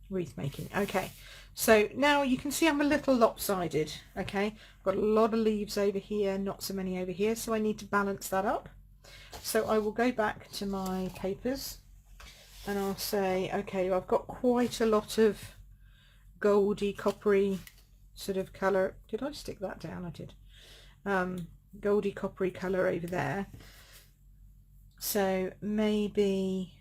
wreath making. Okay, so now you can see I'm a little lopsided. Okay, got a lot of leaves over here, not so many over here, so I need to balance that up. So I will go back to my papers and I'll say, okay, I've got quite a lot of goldy coppery sort of colour. Did I stick that down? I did. Goldy coppery colour over there, so maybe,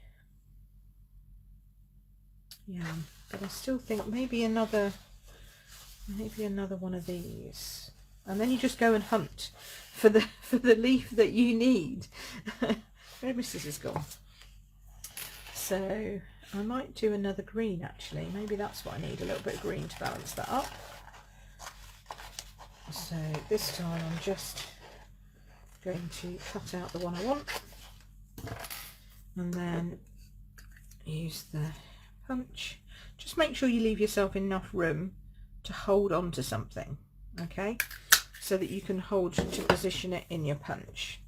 yeah, but I still think maybe another one of these, and then you just go and hunt for the leaf that you need. Where my scissors gone? So I might do another green actually. Maybe that's what I need, a little bit of green to balance that up. So this time I'm just going to cut out the one I want and then use the punch. Just make sure you leave yourself enough room to hold on to something, okay, so that you can hold to position it in your punch.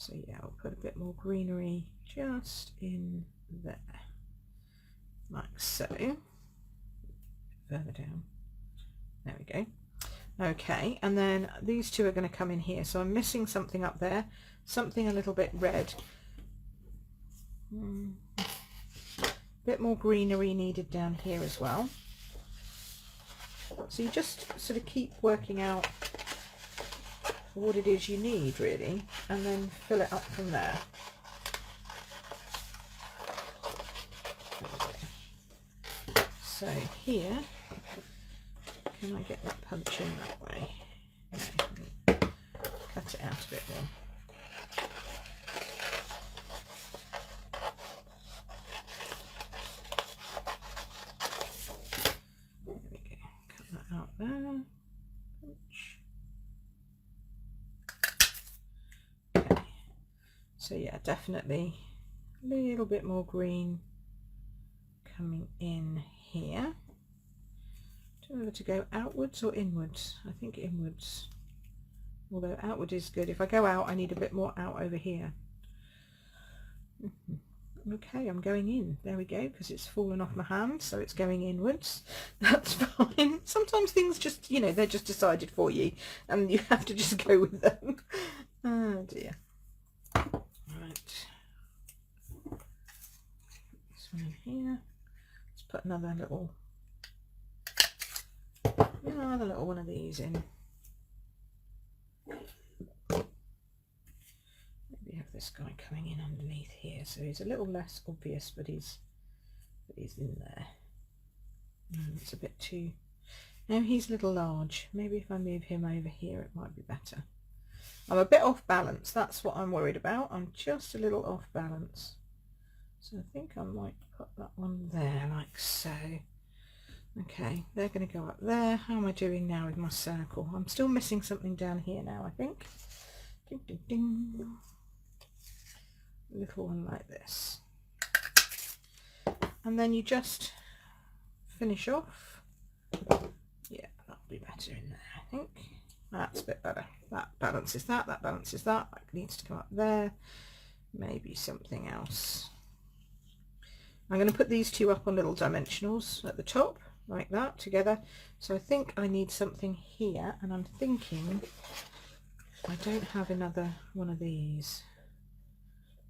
So yeah, I'll put a bit more greenery just in there, like so. Further down. There we go. Okay, and then these two are going to come in here. So I'm missing something up there, something a little bit red. Bit more greenery needed down here as well. So you just sort of keep working out what it is you need really, and then fill it up from there. So here, can I get that punch in that way? No, cut it out a bit more. There we go. Cut that out there. Punch. Okay. So yeah, definitely a little bit more green coming in here. Don't know whether to go outwards or inwards. I think inwards, although outward is good. If I go out, I need a bit more out over here. Okay, I'm going in. There we go, because it's fallen off my hand, so it's going inwards. That's fine. Sometimes things just, you know, they're just decided for you and you have to just go with them. Oh dear. Right. This one in here. Let's put another little one of these in. Maybe have this guy coming in underneath here, so he's a little less obvious, but he's in there. It's a bit too. No, he's a little large. Maybe if I move him over here, it might be better. I'm a bit off balance. That's what I'm worried about. I'm just a little off balance. So I think I might put that one there, like so. Okay, they're going to go up there. How am I doing now with my circle? I'm still missing something down here now, I think. Ding, ding, ding. A little one like this. And then you just finish off. Yeah, that'll be better in there, I think. That's a bit better. That balances that, that balances that. That needs to come up there. Maybe something else. I'm going to put these two up on little dimensionals at the top, like that, together. So I think I need something here, and I'm thinking I don't have another one of these.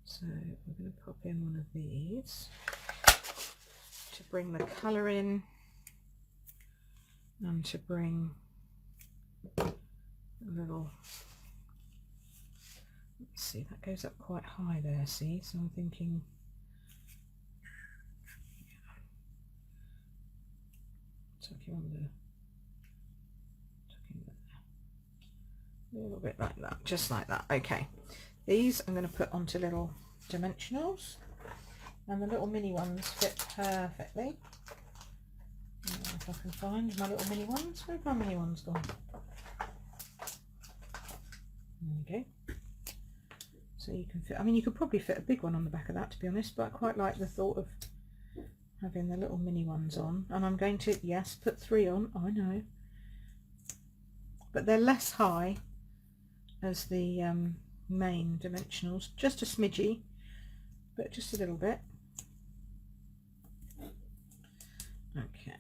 So we're going to pop in one of these to bring the colour in and to bring a little, let's see, that goes up quite high there, see, so I'm thinking tucking under, tucking there, a little bit like that, just like that. Okay, these I'm going to put onto little dimensionals, and the little mini ones fit perfectly. If I can find my little mini ones. Where have my mini ones gone? There we go. So you can fit, I mean, you could probably fit a big one on the back of that, to be honest, but I quite like the thought of having the little mini ones on. And I'm going to, yes, put 3 on, I know, but they're less high as the main dimensionals, just a smidgy, but just a little bit. Okay,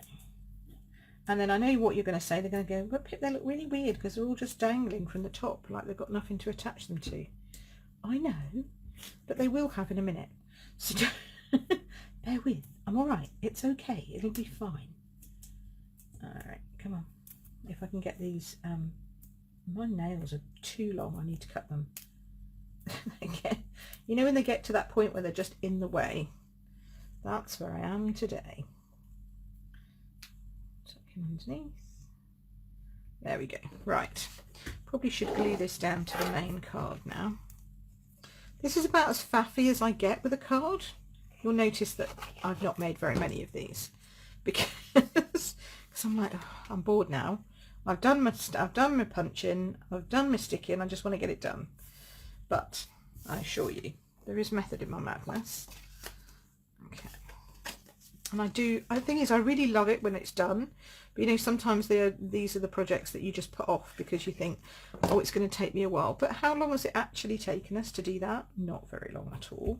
and then I know what you're going to say. They're going to go, but they look really weird because they're all just dangling from the top, like they've got nothing to attach them to. I know, but they will have in a minute, so bear with. I'm all right, it's okay, it'll be fine. All right, come on. If I can get these, my nails are too long, I need to cut them. You know when they get to that point where they're just in the way? That's where I am today. Underneath. There we go. Right, probably should glue this down to the main card now. This is about as faffy as I get with a card. You'll notice that I've not made very many of these because I'm like, oh, I'm bored now. I've done my punching, I've done my sticking, I just want to get it done. But I assure you, there is method in my madness. Okay. And the thing is, I really love it when it's done, But you know, sometimes these are the projects that you just put off because you think, oh, it's going to take me a while. But how long has it actually taken us to do that? Not very long at all.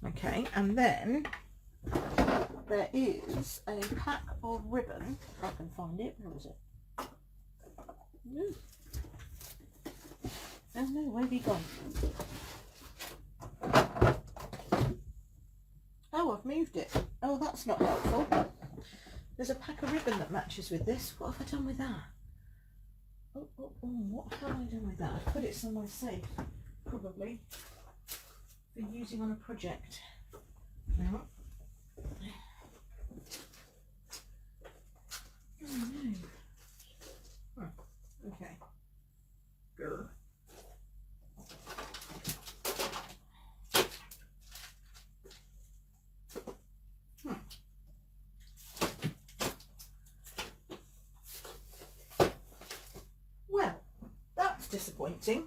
Okay, and then there is a pack of ribbon, if I can find it. Where is it? Oh no, where have you gone? Oh, I've moved it. Oh, that's not helpful. There's a pack of ribbon that matches with this. What have I done with that? Oh, what have I done with that? I put it somewhere safe, probably, for using on a project. Now, oh no. Oh, okay. Good. Well, that's disappointing,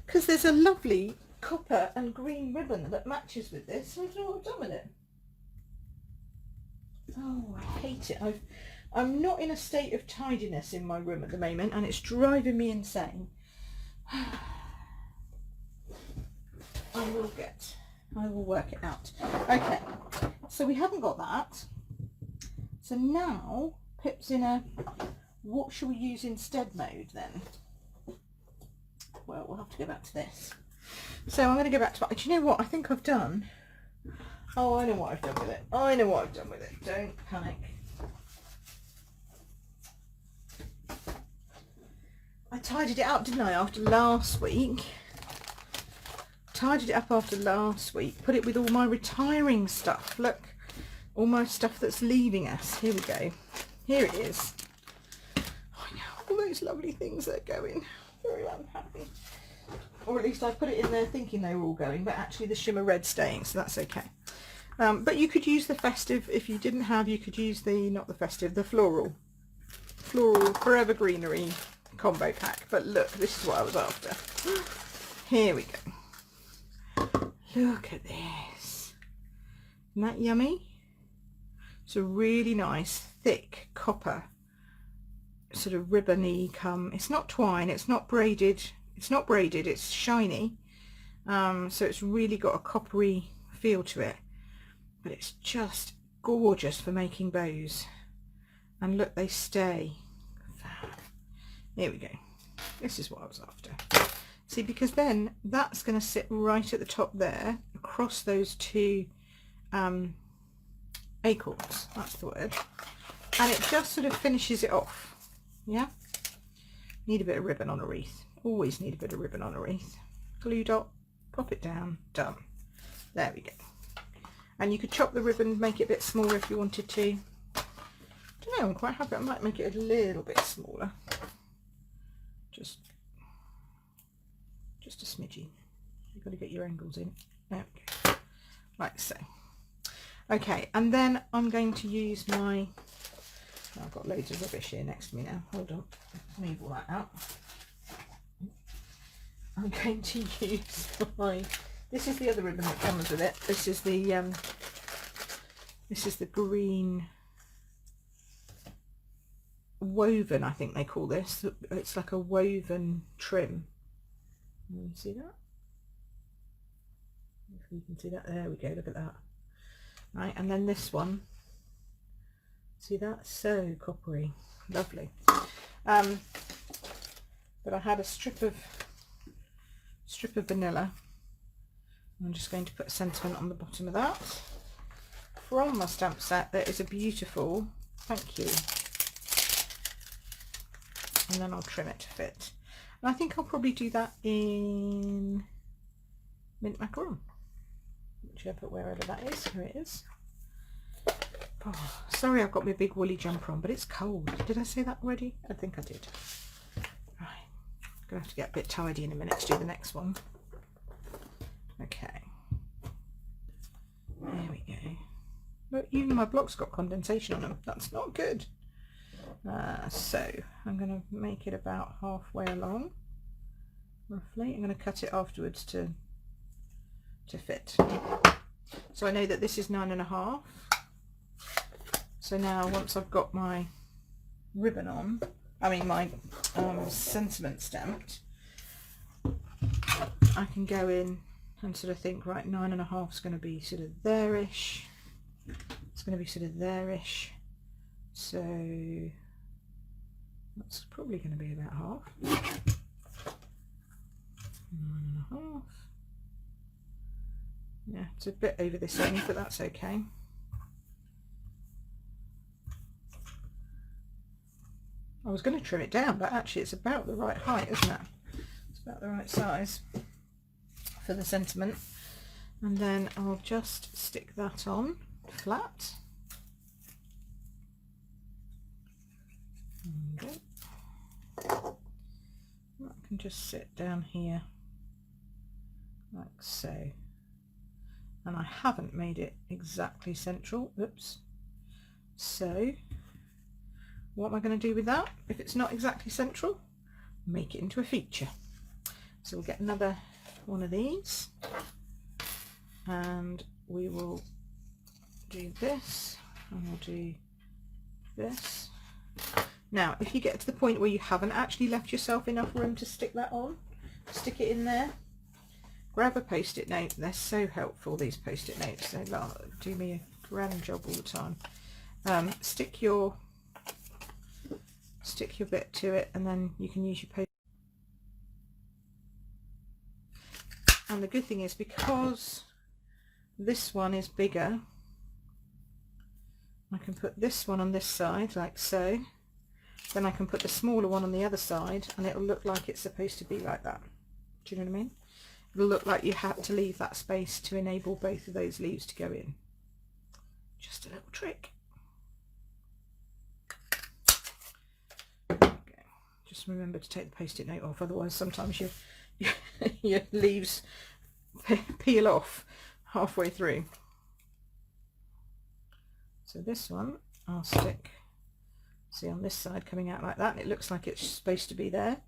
because there's a lovely copper and green ribbon that matches with this. I don't know what I've done with it. Oh, I hate it. I'm not in a state of tidiness in my room at the moment, and it's driving me insane. I will work it out. Okay, so we haven't got that. So now Pip's in a what shall we use instead mode then? Well, we'll have to go back to this. So I'm going to go back to, do you know what I think I've done? Oh, I know what I've done with it. I know what I've done with it. Don't panic. I tidied it up, didn't I, after last week? Tidied it up after last week. Put it with all my retiring stuff. Look, all my stuff that's leaving us. Here we go. Here it is. I know, all those lovely things that are going. Very unhappy. Or at least I put it in there thinking they were all going, but actually the shimmer red's staying, so that's okay. But you could use the Festive. If you didn't have, you could use the, not the Festive, the floral Forever Greenery combo pack. But look, this is what I was after. Here we go. Look at this. Isn't that yummy? It's a really nice thick copper sort of ribbony it's not twine, it's not braided, it's shiny, so it's really got a coppery feel to it, but it's just gorgeous for making bows. And look, they stay. Here we go. This is what I was after. See, because then that's going to sit right at the top there, across those two acorns, that's the word, and it just sort of finishes it off. Yeah, need a bit of ribbon on a wreath. Always need a bit of ribbon on a wreath. Glue dot, pop it down, done. There we go. And you could chop the ribbon, make it a bit smaller if you wanted to. I don't know, I'm quite happy. I might make it a little bit smaller. Just a smidgy. You've got to get your angles in. There we go. Like so. Okay, and then I'm going to use my, I've got loads of rubbish here next to me now. Hold on, move all that out. I'm going to use my, this is the other ribbon that comes with it. This is the green woven, I think they call this. It's like a woven trim. Can you see that? If you can see that, there we go, look at that. Right, and then this one, see that? So coppery, lovely. But I had a strip of vanilla. I'm just going to put a sentiment on the bottom of that. From my stamp set, there is a beautiful thank you. And then I'll trim it to fit. And I think I'll probably do that in mint macaron, wherever that is. Here it is. Oh, sorry, I've got my big woolly jumper on, but it's cold. Did I say that already? I think I did. Right, gonna have to get a bit tidy in a minute to do the next one. Okay, there we go. Look, even my block's got condensation on them. That's not good. So I'm going to make it about halfway along, roughly. I'm going to cut it afterwards to fit. So I know that this is 9.5, So now once I've got my ribbon on, I mean my sentiment stamped, I can go in and sort of think, right, 9.5 is going to be sort of there-ish. It's going to be sort of there-ish. So that's probably going to be about half. 9.5. Yeah, it's a bit over this end, but that's okay. I was going to trim it down, but actually it's about the right height, isn't it? It's about the right size for the sentiment. And then I'll just stick that on flat. Okay. That can just sit down here like so. And I haven't made it exactly central. Oops. So what am I going to do with that if it's not exactly central? Make it into a feature. So we'll get another one of these and we will do this and we'll do this. Now if you get to the point where you haven't actually left yourself enough room to stick that on, stick it in there, grab a post-it note. They're so helpful, these post-it notes. They do me a grand job all the time. Stick your bit to it and then you can use your post. And the good thing is, because this one is bigger, I can put this one on this side like so, then I can put the smaller one on the other side and it'll look like it's supposed to be like that. Do you know what I mean? It'll look like you had to leave that space to enable both of those leaves to go in. Just a little trick. Okay. Just remember to take the post-it note off, otherwise sometimes your leaves peel off halfway through. So this one I'll stick, see, on this side coming out like that, and it looks like it's supposed to be there.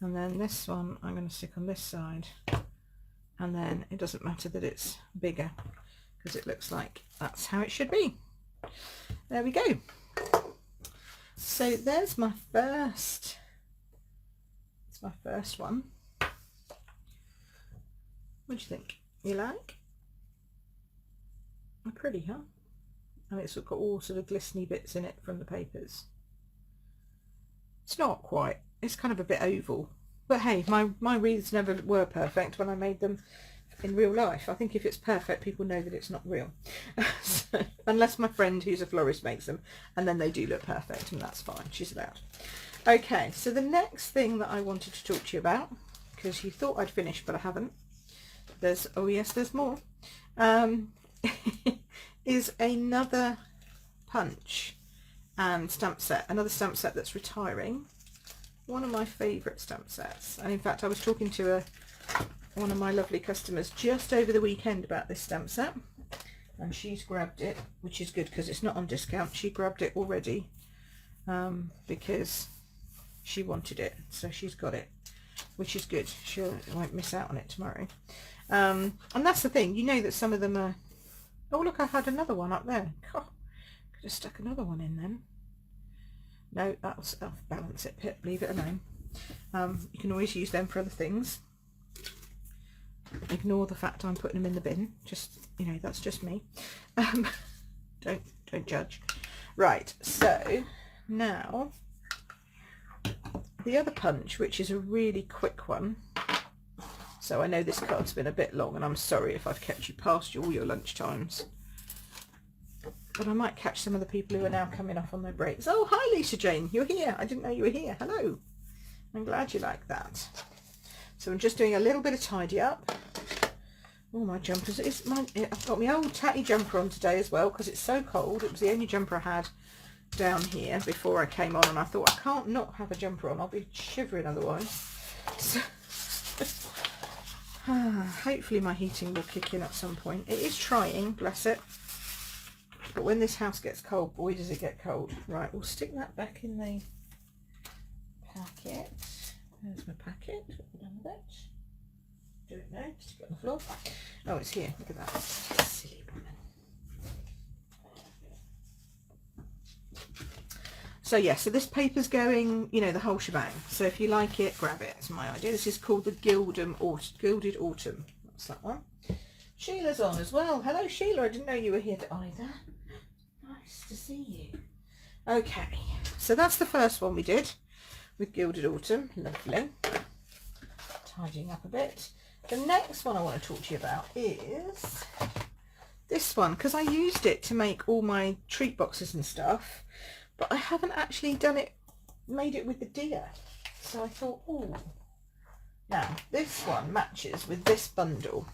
And then this one I'm going to stick on this side, and then it doesn't matter that it's bigger because it looks like that's how it should be. There we go. So there's my first, it's my first one. What do you think? You like? They're pretty, huh? And it's got all sort of glistening bits in it from the papers. It's not quite, it's kind of a bit oval, but hey, my wreaths never were perfect when I made them in real life. I think if it's perfect, people know that it's not real. So, unless my friend who's a florist makes them, and then they do look perfect, and that's fine, she's allowed. Okay, so the next thing that I wanted to talk to you about, because you thought I'd finished but I haven't, there's, oh yes, there's more, is another punch and stamp set, another stamp set that's retiring. One of my favourite stamp sets, and in fact I was talking to one of my lovely customers just over the weekend about this stamp set, and she's grabbed it, which is good because it's not on discount. She grabbed it already because she wanted it, so she's got it, which is good. She won't miss out on it tomorrow. And that's the thing, you know that some of them are, oh look, I had another one up there. God, could have stuck another one in then. No, I'll balance it, Pip, leave it alone. You can always use them for other things. Ignore the fact I'm putting them in the bin, just, you know, that's just me. Don't judge. Right, so now the other punch, which is a really quick one. So I know this card's been a bit long and I'm sorry if I've kept you past all your lunch times, but I might catch some of the people who are now coming off on their breaks. Oh, hi Lisa Jane, you're here. I didn't know you were here. Hello. I'm glad you like that. So I'm just doing a little bit of tidy up. Oh, my jumpers. I've got my old tatty jumper on today as well because it's so cold. It was the only jumper I had down here before I came on, and I thought I can't not have a jumper on. I'll be shivering otherwise. So, hopefully my heating will kick in at some point. It is trying, bless it. But when this house gets cold, boy does it get cold. Right, we'll stick that back in the packet. There's my packet. What have I done with it? Don't know. Stick it on the floor. Oh, it's here. Look at that. Silly woman. So yeah, so this paper's going, you know, the whole shebang. So if you like it, grab it. It's my idea. This is called the Gilded Autumn. That's that one. Sheila's on as well. Hello Sheila, I didn't know you were here either. Nice to see you. Okay, so that's the first one we did with Gilded Autumn. Lovely. Tidying up a bit. The next one I want to talk to you about is this one, because I used it to make all my treat boxes and stuff, but I haven't actually made it with the deer. So I thought, oh, now this one matches with this bundle.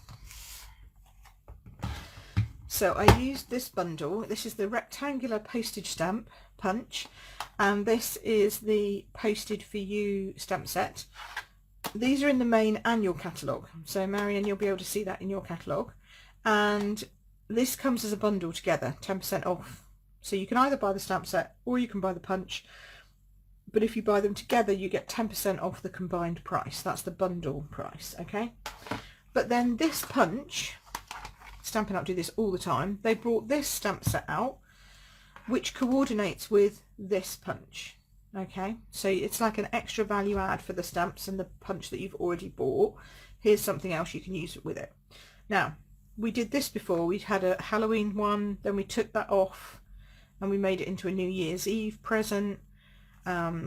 So I used this bundle. This is the rectangular postage stamp punch, and this is the Posted For You stamp set. These are in the main annual catalogue, so Marion, you'll be able to see that in your catalogue. And this comes as a bundle together, 10% off. So you can either buy the stamp set or you can buy the punch, but if you buy them together you get 10% off the combined price. That's the bundle price, okay? But then this punch, Stampin' Up do this all the time, they brought this stamp set out which coordinates with this punch. Okay, so it's like an extra value add for the stamps and the punch that you've already bought. Here's something else you can use with it. Now, we did this before. We had a Halloween one, then we took that off and we made it into a New Year's Eve present.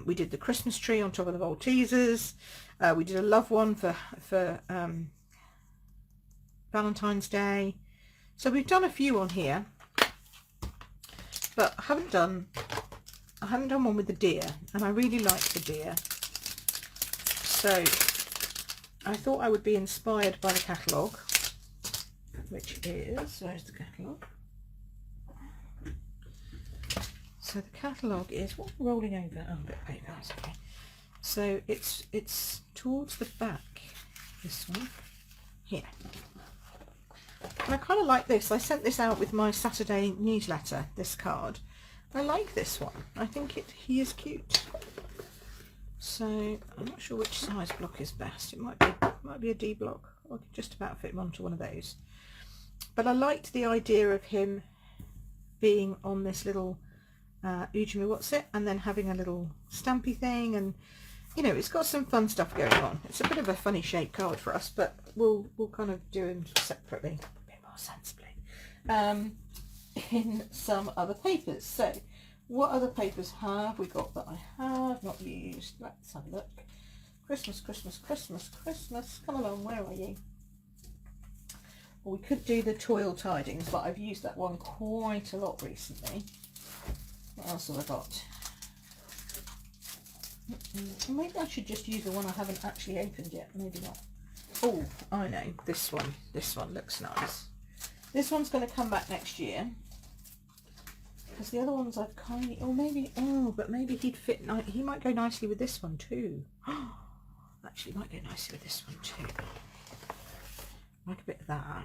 We did the Christmas tree on top of the Maltesers. We did a love one for Valentine's Day. So we've done a few on here, but I haven't done one with the deer, and I really like the deer. So I thought I would be inspired by the catalogue, which is, where's the catalogue? So the catalogue is, what, rolling over, oh, a bit of paper, that's okay. So it's towards the back, this one, here. And I kind of like this. I sent this out with my Saturday newsletter, this card. I like this one. I think he is cute. So I'm not sure which size block is best. It might be a D block. I could just about fit him onto one of those. But I liked the idea of him being on this little Ujimi what's it, and then having a little stampy thing, and you know, it's got some fun stuff going on. It's a bit of a funny shaped card for us, but we'll kind of do them separately, a bit more sensibly. In some other papers. So what other papers have we got that I have not used? Let's have a look. Christmas, Christmas, Christmas, Christmas. Come along, where are you? Well, we could do the Toil Tidings, but I've used that one quite a lot recently. What else have I got? Maybe I should just use the one I haven't actually opened yet. Maybe not. Oh, I know. This one. This one looks nice. This one's going to come back next year, because the other ones I've kind of, or maybe, oh, but maybe he'd fit, he might go nicely with this one too. Actually might go nicely with this one too. Like a bit of that.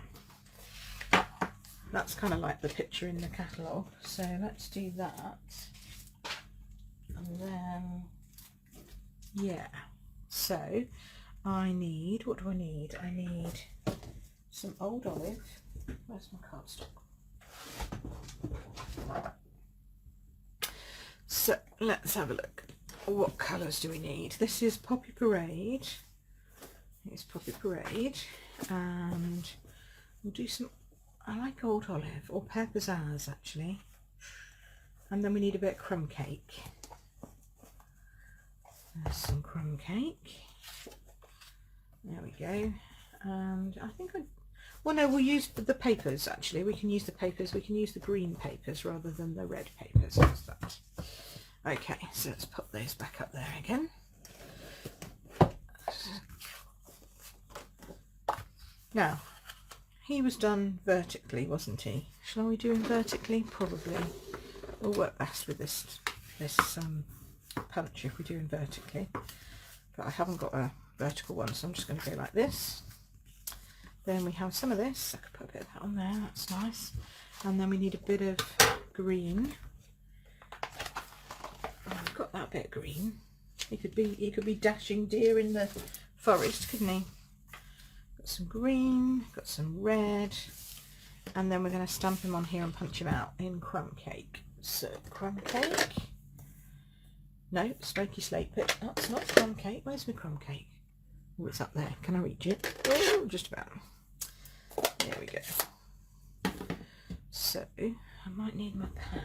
That's kind of like the picture in the catalogue. So let's do that. And then, yeah. So I need, what do I need? I need some old olive. Where's my cardstock? So let's have a look. What colours do we need? This is Poppy Parade. It's Poppy Parade, and we'll do some, I like old olive or pear pizzazz actually, and then we need a bit of crumb cake. There's some crumb cake. There we go. And I think well no, we'll use the papers actually. We can use the papers, we can use the green papers rather than the red papers. How's that? Okay, so let's put those back up there again. Now, he was done vertically, wasn't he? Shall we do him vertically? Probably. We'll work best with this punch if we do him vertically. But I haven't got a vertical one, so I'm just going to go like this. Then we have some of this. I could put a bit of that on there, that's nice. And then we need a bit of green. Oh, we've got that bit of green. He could be dashing deer in the forest, couldn't he? Got some green, got some red, and then we're going to stamp him on here and punch him out in crumb cake. So crumb cake. No, smoky slate. But that's not crumb cake. Where's my crumb cake? Oh, it's up there. Can I reach it? Oh, just about. There we go. So I might need my pad.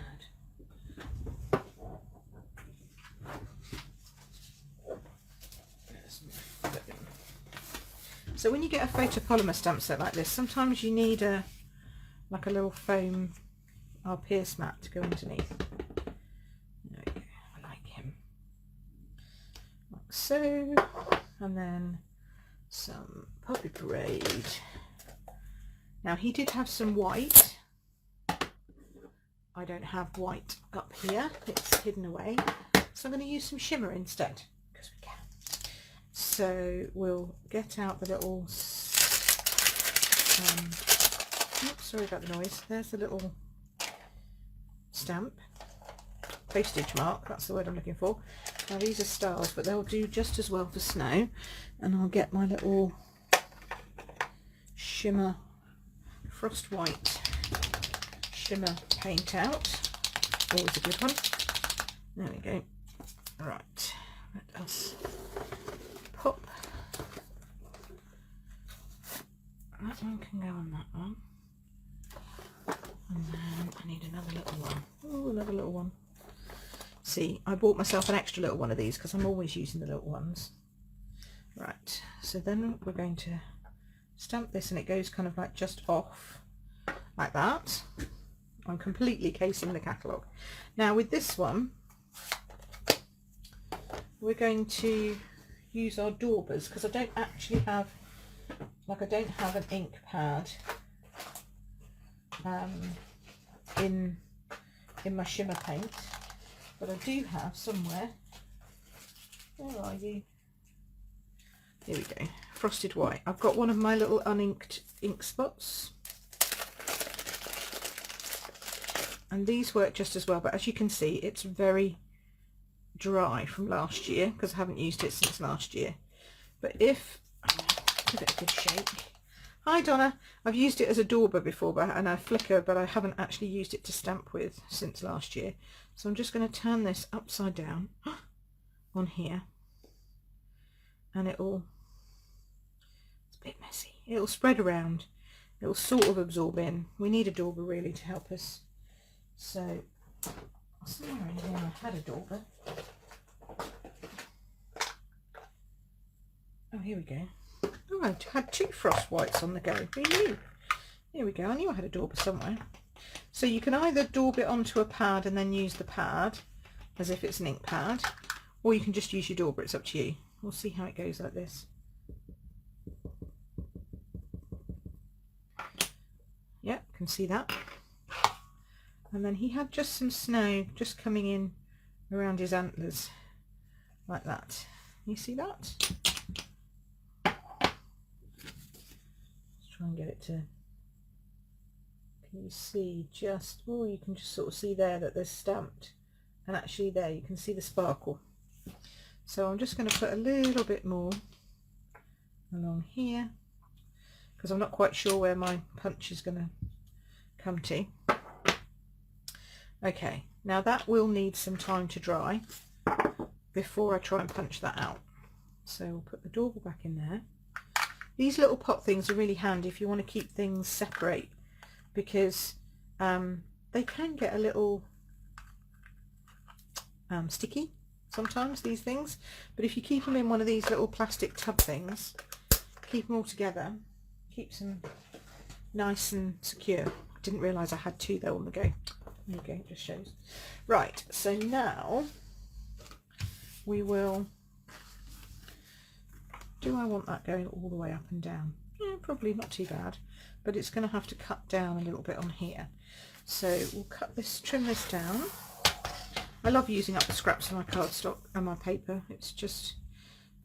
So when you get a photopolymer stamp set like this, sometimes you need like a little foam or pierce mat to go underneath. There we go. I like him. Like so. And then some Poppy Parade. Now he did have some white. I don't have white up here. It's hidden away. So I'm going to use some shimmer instead, because we can. So we'll get out the little, oops, sorry about the noise. There's the little stamp, postage mark, that's the word I'm looking for. Now these are stars, but they'll do just as well for snow. And I'll get my little shimmer, frost white shimmer paint out. Always a good one. There we go. Right, let us pop. That one can go on that one. And then I need another little one. Oh, another little one. See, I bought myself an extra little one of these because I'm always using the little ones. Right, so then we're going to stamp this, and it goes kind of like just off like that. I'm completely casing the catalogue. Now with this one, we're going to use our daubers, because I don't actually have, like, I don't have an ink pad in my shimmer paint, but I do have somewhere. Where are you? Here we go. Frosted white. I've got one of my little uninked ink spots, and these work just as well, but as you can see it's very dry from last year because I haven't used it since last year. But if give it a good shake. Hi Donna. I've used it as a dauber before, and a flicker, but I haven't actually used it to stamp with since last year. So I'm just going to turn this upside down on here, and it's a bit messy. It'll spread around. It'll sort of absorb in. We need a dauber really to help us. So somewhere in here I had a dauber. Oh, here we go. Oh, I had two frost whites on the go. Who knew? Here we go. I knew I had a dauber somewhere. So you can either daub it onto a pad and then use the pad as if it's an ink pad, or you can just use your dauber. It's up to you. We'll see how it goes like this. Yeah, can see that. And then he had just some snow just coming in around his antlers like that. You see that? Let's try and get it to, can you see just, oh, you can just sort of see there that they're stamped, and actually there you can see the sparkle. So I'm just going to put a little bit more along here because I'm not quite sure where my punch is going to come to. Okay, now that will need some time to dry before I try and punch that out. So we'll put the dauber back in there. These little pot things are really handy if you want to keep things separate, because they can get a little sticky sometimes, these things, but if you keep them in one of these little plastic tub things, keep them all together, keeps them nice and secure. I didn't realise I had two though on the go. There you go, it just shows. Right, so now we will, do I want that going all the way up and down? Yeah, probably not too bad, but it's going to have to cut down a little bit on here. So we'll cut this, trim this down. I love using up the scraps of my cardstock and my paper. It's just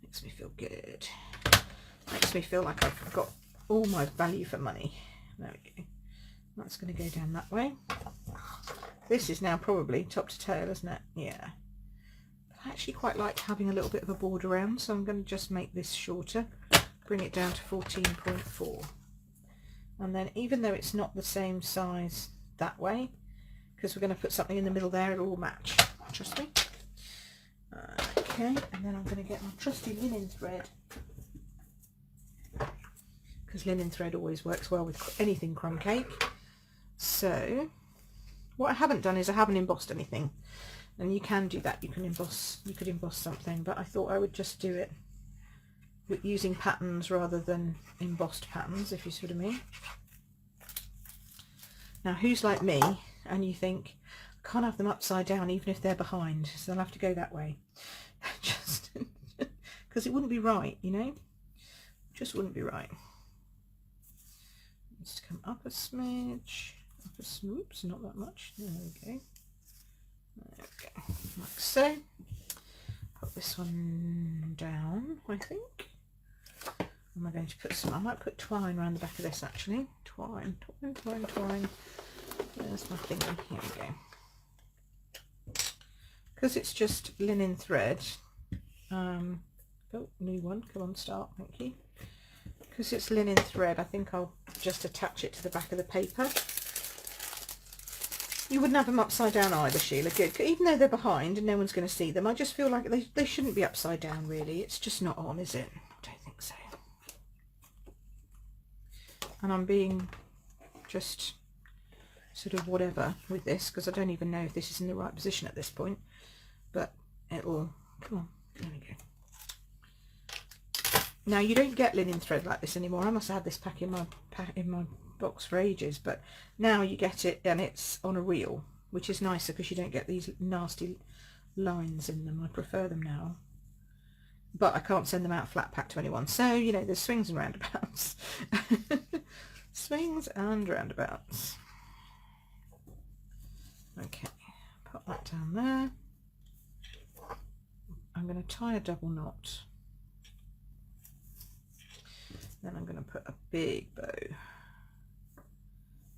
makes me feel good. Makes me feel like I've got all my value for money. There we go. That's going to go down that way. This is now probably top to tail, isn't it? Yeah. I actually quite like having a little bit of a border around, so I'm going to just make this shorter, bring it down to 14.4. And then even though it's not the same size that way, because we're going to put something in the middle there, it'll all match. Trust me. Okay, and then I'm going to get my trusty linen thread, because linen thread always works well with anything crumb cake. So what I haven't done is I haven't embossed anything, and you can do that. You could emboss something, but I thought I would just do it with using patterns rather than embossed patterns, if you see what I mean. Now, who's like me and you think, I can't have them upside down even if they're behind, so I'll have to go that way. Just because it wouldn't be right, you know, just wouldn't be right. Let's come up a smidge, oops, not that much, there we go. There we go, like so. Put this one down, I think. Am I going to put some, I might put twine around the back of this actually. Twine. There's my thingy, here we go. Because it's just linen thread, oh, new one, come on, start, thank you. Because it's linen thread, I think I'll just attach it to the back of the paper. You wouldn't have them upside down either, Sheila, good. Even though they're behind and no one's going to see them, I just feel like they shouldn't be upside down really. It's just not on, is it? I don't think so. And I'm being just sort of whatever with this, because I don't even know if this is in the right position at this point, but it'll, come on, there we go. Now you don't get linen thread like this anymore. I must have had this pack in my box for ages, but now you get it and it's on a reel, which is nicer because you don't get these nasty lines in them. I prefer them now, but I can't send them out flat pack to anyone, so you know, there's swings and roundabouts. Swings and roundabouts. Okay, put that down there. I'm going to tie a double knot, then I'm going to put a big bow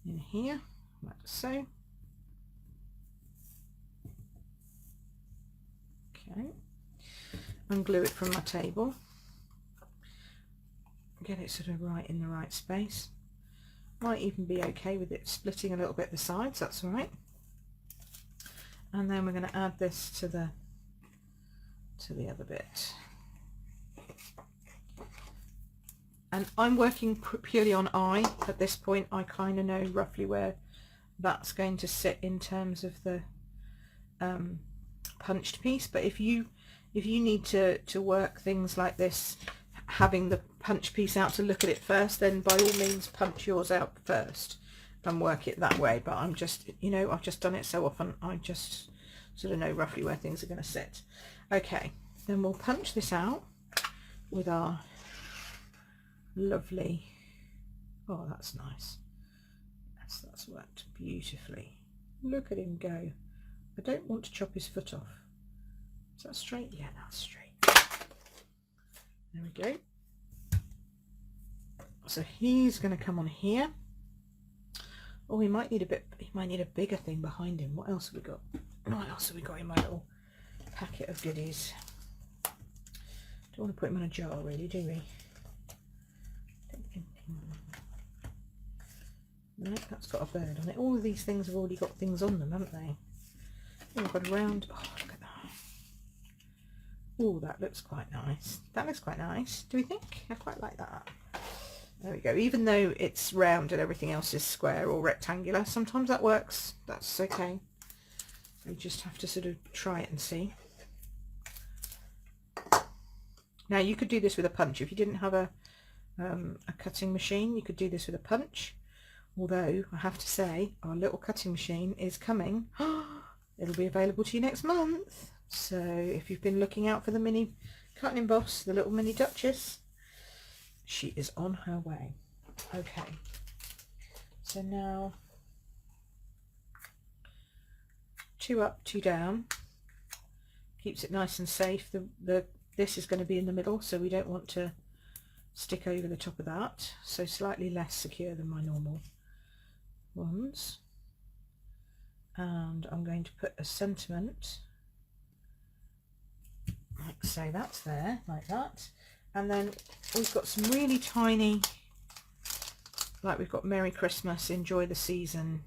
in here, like so. Okay, unglue it from my table, get it sort of right in the right space. Might even be okay with it splitting a little bit the sides, that's all right. And then we're going to add this to the other bit. And I'm working purely on eye at this point. I kind of know roughly where that's going to sit in terms of the punched piece, but if you need to work things like this, having the punch piece out to look at it first, then by all means punch yours out first and work it that way. But I'm just, you know, I've just done it so often, I just sort of know roughly where things are going to sit. Okay, then we'll punch this out with our lovely, oh that's nice, yes, that's worked beautifully. Look at him go. I don't want to chop his foot off. Is that straight? Yeah, that's straight. There we go. So he's going to come on here. Oh, he might need a bigger thing behind him. What else have we got? What else have we got in my little packet of goodies? Don't want to put him in a jar really, do we? No, that's got a bird on it. All of these things have already got things on them, haven't they? Oh, I've got a round, oh look at that. Oh, that looks quite nice. That looks quite nice. Do we think? I quite like that. There we go. Even though it's round and everything else is square or rectangular, sometimes that works. That's okay. You just have to sort of try it and see. Now you could do this with a punch. If you didn't have a cutting machine, you could do this with a punch. Although I have to say, our little cutting machine is coming. It'll be available to you next month. So if you've been looking out for the mini cut and emboss, the little mini Duchess, she is on her way. Okay, so now 2 up, 2 down, keeps it nice and safe. This is going to be in the middle, so we don't want to stick over the top of that, so slightly less secure than my normal ones. And I'm going to put a sentiment, like so, that's there, like that. And then we've got some really tiny, like we've got Merry Christmas, enjoy the season,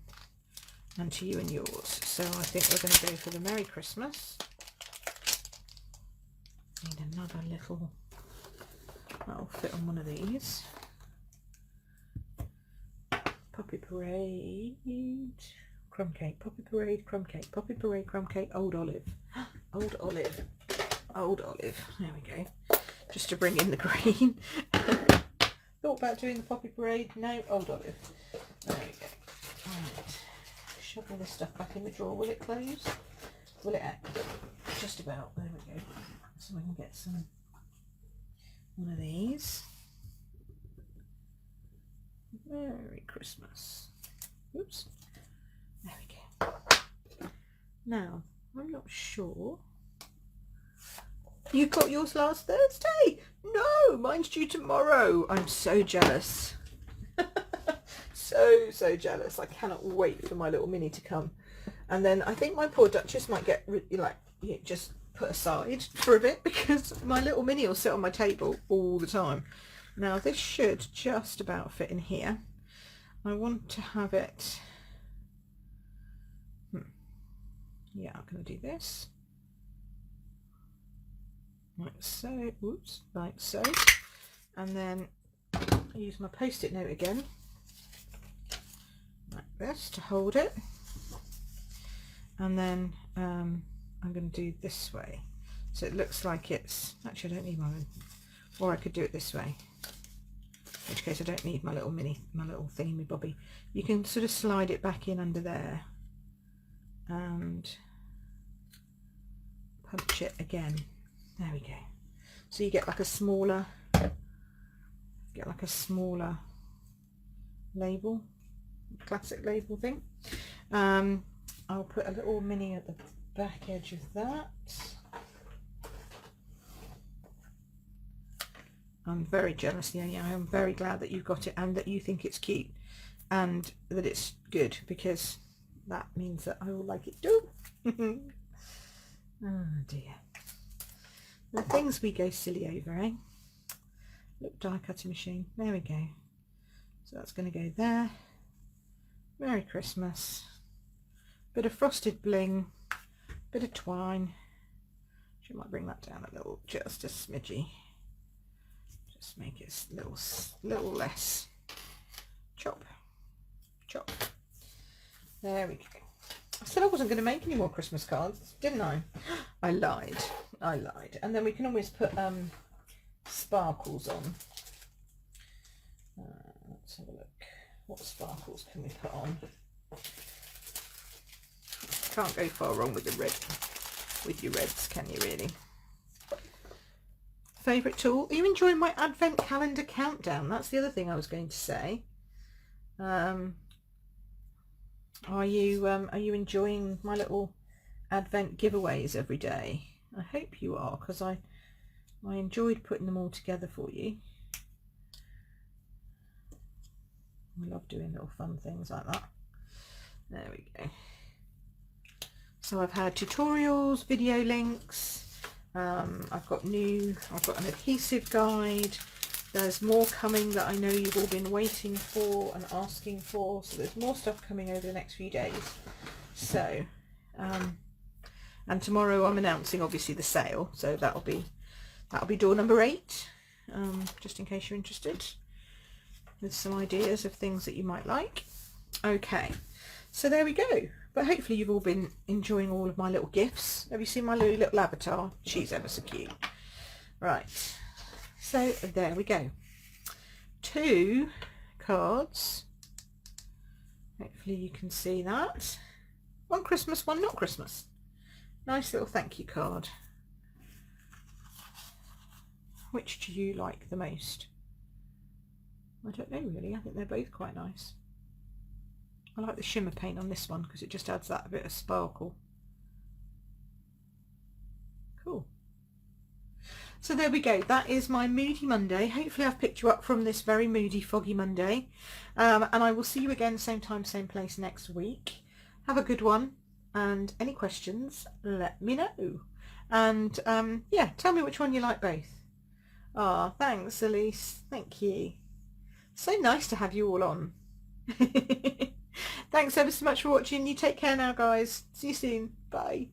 and to you and yours. So I think we're going to go for the Merry Christmas. have a little, that'll fit on one of these. Poppy Parade, crumb cake, Poppy Parade, crumb cake, Poppy Parade, crumb cake, Old Olive. Old Olive, Old Olive. There we go. Just to bring in the green. Thought about doing the Poppy Parade. No, Old Olive. There we go. Right. Shoving this stuff back in the drawer. Will it close? Will it act? Just about. There we go. So I can get some, one of these. Merry Christmas. Oops. There we go. Now, I'm not sure. You got yours last Thursday? No, mine's due tomorrow. I'm so jealous. so jealous. I cannot wait for my little mini to come. And then I think my poor Duchess might get like just put aside for a bit, because my little mini will sit on my table all the time. Now this should just about fit in here. I want to have it, yeah, I'm going to do this like so, oops, like so, and then I use my post-it note again like this to hold it, and then I'm going to do this way so it looks like it's, actually I don't need my own, or I could do it this way, in which case I don't need my little mini, my little thingy bobby. You can sort of slide it back in under there and punch it again. There we go. So you get like a smaller, label, classic label thing. I'll put a little mini at the back edge of that. I'm very jealous, yeah, I'm very glad that you've got it and that you think it's cute and that it's good, because that means that I will like it too. Oh dear. The things we go silly over, eh? Look, die cutting machine. There we go. So that's going to go there. Merry Christmas. Bit of frosted bling. Bit of twine. She might bring that down a little, just a smidgy. Just make it a little less. Chop. Chop. There we go. I said I wasn't going to make any more Christmas cards, didn't I? I lied. I lied. And then we can always put sparkles on. Let's have a look. What sparkles can we put on? Can't go far wrong with the red, with your reds, can you really? Favourite tool? Are you enjoying my advent calendar countdown? That's the other thing I was going to say. Are you enjoying my little advent giveaways every day? I hope you are, because I enjoyed putting them all together for you. I love doing little fun things like that. There we go. So I've had tutorials, video links, I've got an adhesive guide. There's more coming that I know you've all been waiting for and asking for, so there's more stuff coming over the next few days. So and tomorrow I'm announcing obviously the sale, so that'll be door number 8, just in case you're interested, with some ideas of things that you might like. Okay, so there we go. But hopefully you've all been enjoying all of my little gifts. Have you seen my little avatar? She's ever so cute. Right, so there we go. 2 cards. Hopefully you can see that. One Christmas, one not Christmas. Nice little thank you card. Which do you like the most? I don't know really. I think they're both quite nice. I like the shimmer paint on this one because it just adds that bit of sparkle. Cool. So there we go. That is my Moody Monday. Hopefully I've picked you up from this very moody, foggy Monday. And I will see you again same time, same place next week. Have a good one. And any questions, let me know. And yeah, tell me which one you like both. Ah, thanks Elise. Thank you. So nice to have you all on. Thanks ever so much for watching. You take care now, guys. See you soon. Bye.